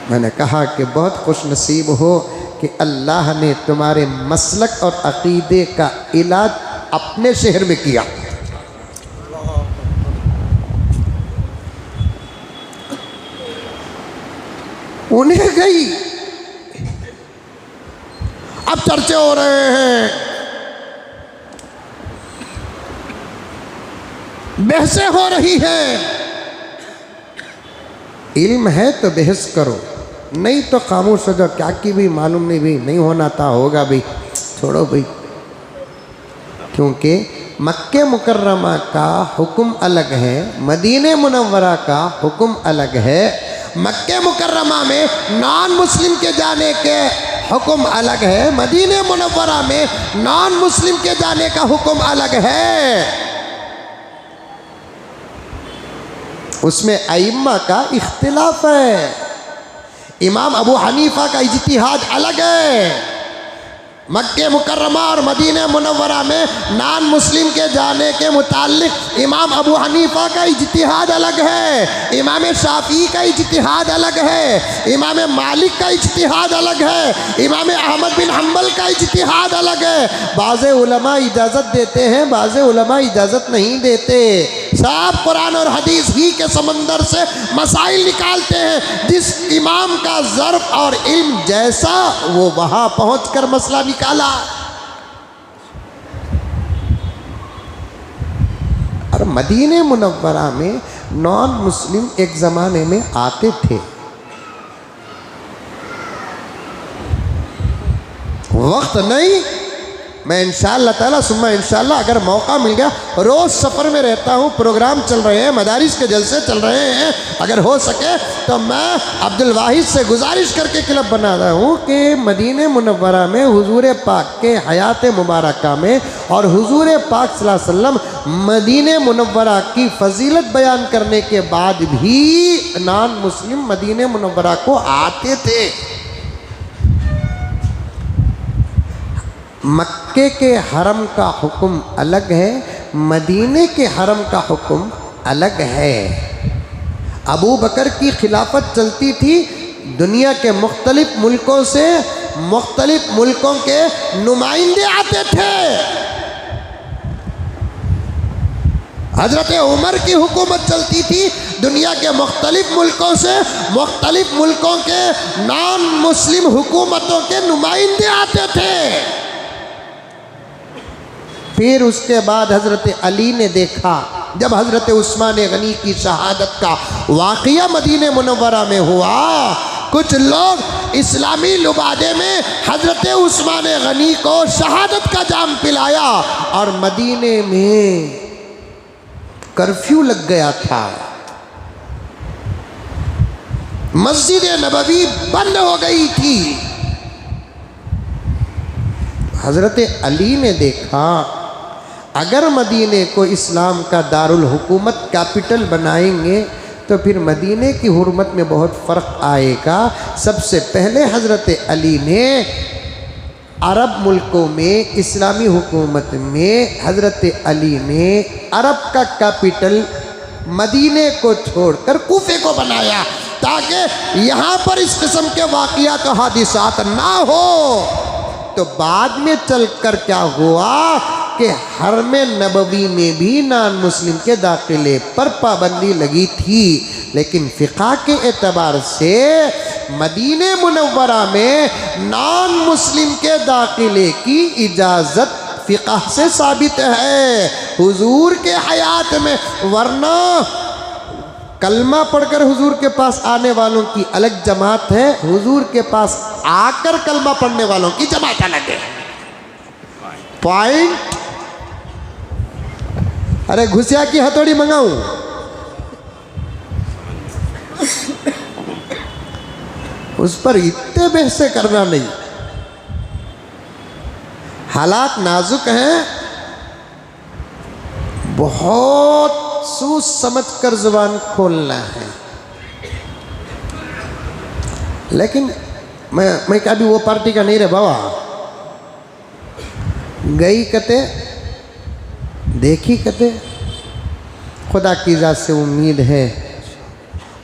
A: मैंने कहा कि बहुत खुश नसीब हो कि अल्लाह ने तुम्हारे मसलक और अकीदे का इलाज अपने शहर में किया। उन्हें गई, अब चर्चे हो रहे हैं, बहसें हो रही हैं। इल्म है तो बहस करो, नहीं तो खामोश हो जाओ। क्या कि भी मालूम नहीं भी, नहीं होना था, होगा भी, छोड़ो भाई। क्योंकि मक्के मुकर्रमा का हुक्म अलग है, मदीने मुनव्वरा का हुक्म अलग है। मक्के मुकर्रमा में नॉन मुस्लिम के जाने के हुक्म अलग है, मदीने मुनव्वरा में नॉन मुस्लिम के जाने का हुक्म अलग है। उसमें अइम्मा का इख्तिलाफ है। इमाम अबू हनीफा का इज्तिहाद अलग है। मक्के मुकर्रमा और मदीने मुनव्वरा में नॉन मुस्लिम के जाने के मुताल्लिक इमाम अबू हनीफा का इज्तिहाद अलग है, इमाम शाफी का इज्तिहाद अलग है, इमाम मालिक का इज्तिहाद अलग है, इमाम अहमद बिन हम्बल का इज्तिहाद अलग है। बाज़े उलमा इजाज़त देते हैं, बाज़े उलमा इजाज़त नहीं देते। सब कुरान और हदीस ही के समंदर से मसाइल निकालते हैं। जिस इमाम का ज़र्फ़ और इल्म जैसा, वो वहाँ पहुँच कर मसला निकाला। और मदीने मुनव्वरा में नॉन मुस्लिम एक ज़माने में आते थे। वक्त नहीं, मैं इंशाअल्लाह ताला सुम्मा इंशाअल्लाह अगर मौका मिल गया, रोज़ सफ़र में रहता हूँ, प्रोग्राम चल रहे हैं, मदारिस के जलसे चल रहे हैं, अगर हो सके तो मैं अब्दुल वाहिद से गुजारिश करके क्लब बना रहा हूँ कि मदीने मुनव्वरा में हुजूर पाक के हयात मुबारका में और हुजूर पाक सल्लल्लाहु अलैहि वसल्लम मदीने मुनव्वरा की फजीलत बयान करने के बाद भी नॉन मुस्लिम मदीने मुनव्वरा को आते थे। मक्के के हरम का हुक्म अलग है, मदीने के हरम का हुक्म अलग है। अबू बकर की खिलाफत चलती थी, दुनिया के मुख्तलिफ मुल्कों से मुख्तलिफ मुल्कों के नुमाइंदे आते थे। हजरत उमर की हुकूमत चलती थी, दुनिया के मुख्तलिफ मुल्कों से मुख्तलिफ मुल्कों के नॉन मुस्लिम हुकूमतों के नुमाइंदे आते थे। फिर उसके बाद हज़रत अली ने देखा, जब हज़रत उस्मान गनी की शहादत का वाक़या मदीने मुनव्वरा में हुआ, कुछ लोग इस्लामी लुबादे में हज़रत उस्मान गनी को शहादत का जाम पिलाया और मदीने में कर्फ्यू लग गया था। मस्जिद नबवी बंद हो गई थी। हज़रत अली ने देखा, अगर मदीने को इस्लाम का दारुल हुकूमत कैपिटल बनाएंगे तो फिर मदीने की हुर्मत में बहुत फ़र्क आएगा। सबसे पहले हज़रत अली ने अरब मुल्कों में इस्लामी हुकूमत में हज़रत अली ने अरब का कैपिटल मदीने को छोड़कर कूफे को बनाया, ताकि यहाँ पर इस किस्म के वाक़ियात और हादिसात ना हो। तो बाद में चलकर क्या हुआ कि हरम नबवी में भी नॉन मुस्लिम के दाखिले पर पाबंदी लगी थी, लेकिन फ़िक़ा के एतबार से मदीने मुनव्वरा में नॉन मुस्लिम के दाखिले की इजाज़त फ़िक़ा से साबित है, हुजूर के हयात में। वरना कलमा पढ़कर हुजूर के पास आने वालों की अलग जमात है, हुजूर के पास आकर कलमा पढ़ने वालों की जमात अलग है। पॉइंट। अरे घुसिया की हथौड़ी मंगाऊं? उस पर इतने बहसे करना नहीं। हालात नाजुक हैं, बहुत सोच समझ कर जुबान खोलना है। लेकिन मैं क्या भी वो पार्टी का नहीं रहे बाबा। गई कते देखी कते खुदा की ज़ात से उम्मीद है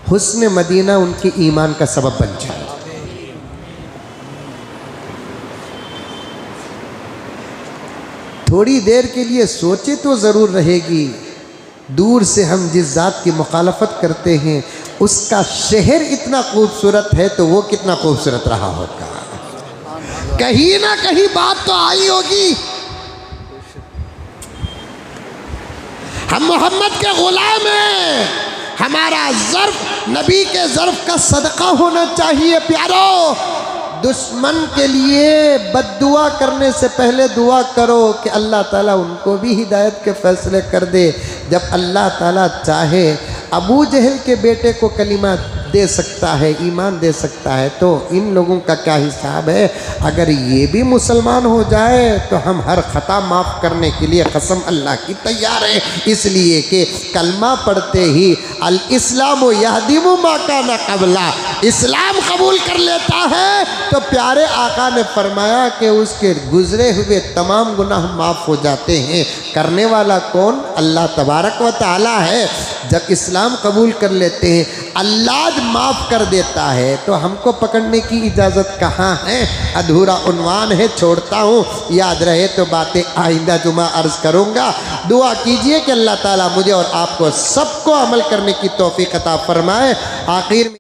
A: हुस्न मदीना उनके ईमान का सबब बन जाए। थोड़ी देर के लिए सोचे तो ज़रूर रहेगी, दूर से हम जिस ज़ात की मुखालफत करते हैं उसका शहर इतना खूबसूरत है तो वो कितना खूबसूरत रहा होगा। कहीं ना कहीं बात तो आई होगी। हम मोहम्मद के गुलाम हैं, हमारा ज़र्फ नबी के ज़र्फ का सदका होना चाहिए। प्यारो, दुश्मन के लिए बद्दुआ करने से पहले दुआ करो कि अल्लाह ताला उनको भी हिदायत के फैसले कर दे। जब अल्लाह ताला चाहे अबू जहल के बेटे को कलीमा दे सकता है, ईमान दे सकता है, तो इन लोगों का क्या हिसाब है। अगर ये भी मुसलमान हो जाए तो हम हर ख़ता माफ़ करने के लिए कसम अल्लाह की तैयार है। इसलिए कि कलमा पढ़ते ही अल इस्लाम यहदिमु मा काना क़ब्ला, इस्लाम कबूल कर लेता है तो प्यारे आका ने फरमाया कि उसके गुज़रे हुए तमाम गुनाह माफ़ हो जाते हैं। करने वाला कौन? अल्लाह तबारक व तआला है। जब इस्लाम कबूल कर लेते हैं अल्लाह माफ़ कर देता है तो हमको पकड़ने की इजाज़त कहाँ है। अधूरा उन्वान है, छोड़ता हूँ, याद रहे तो बातें आइंदा जुमा अर्ज़ करूँगा। दुआ कीजिए कि अल्लाह ताला मुझे और आपको सबको अमल करने की तौफीक अता फरमाए। आखिर में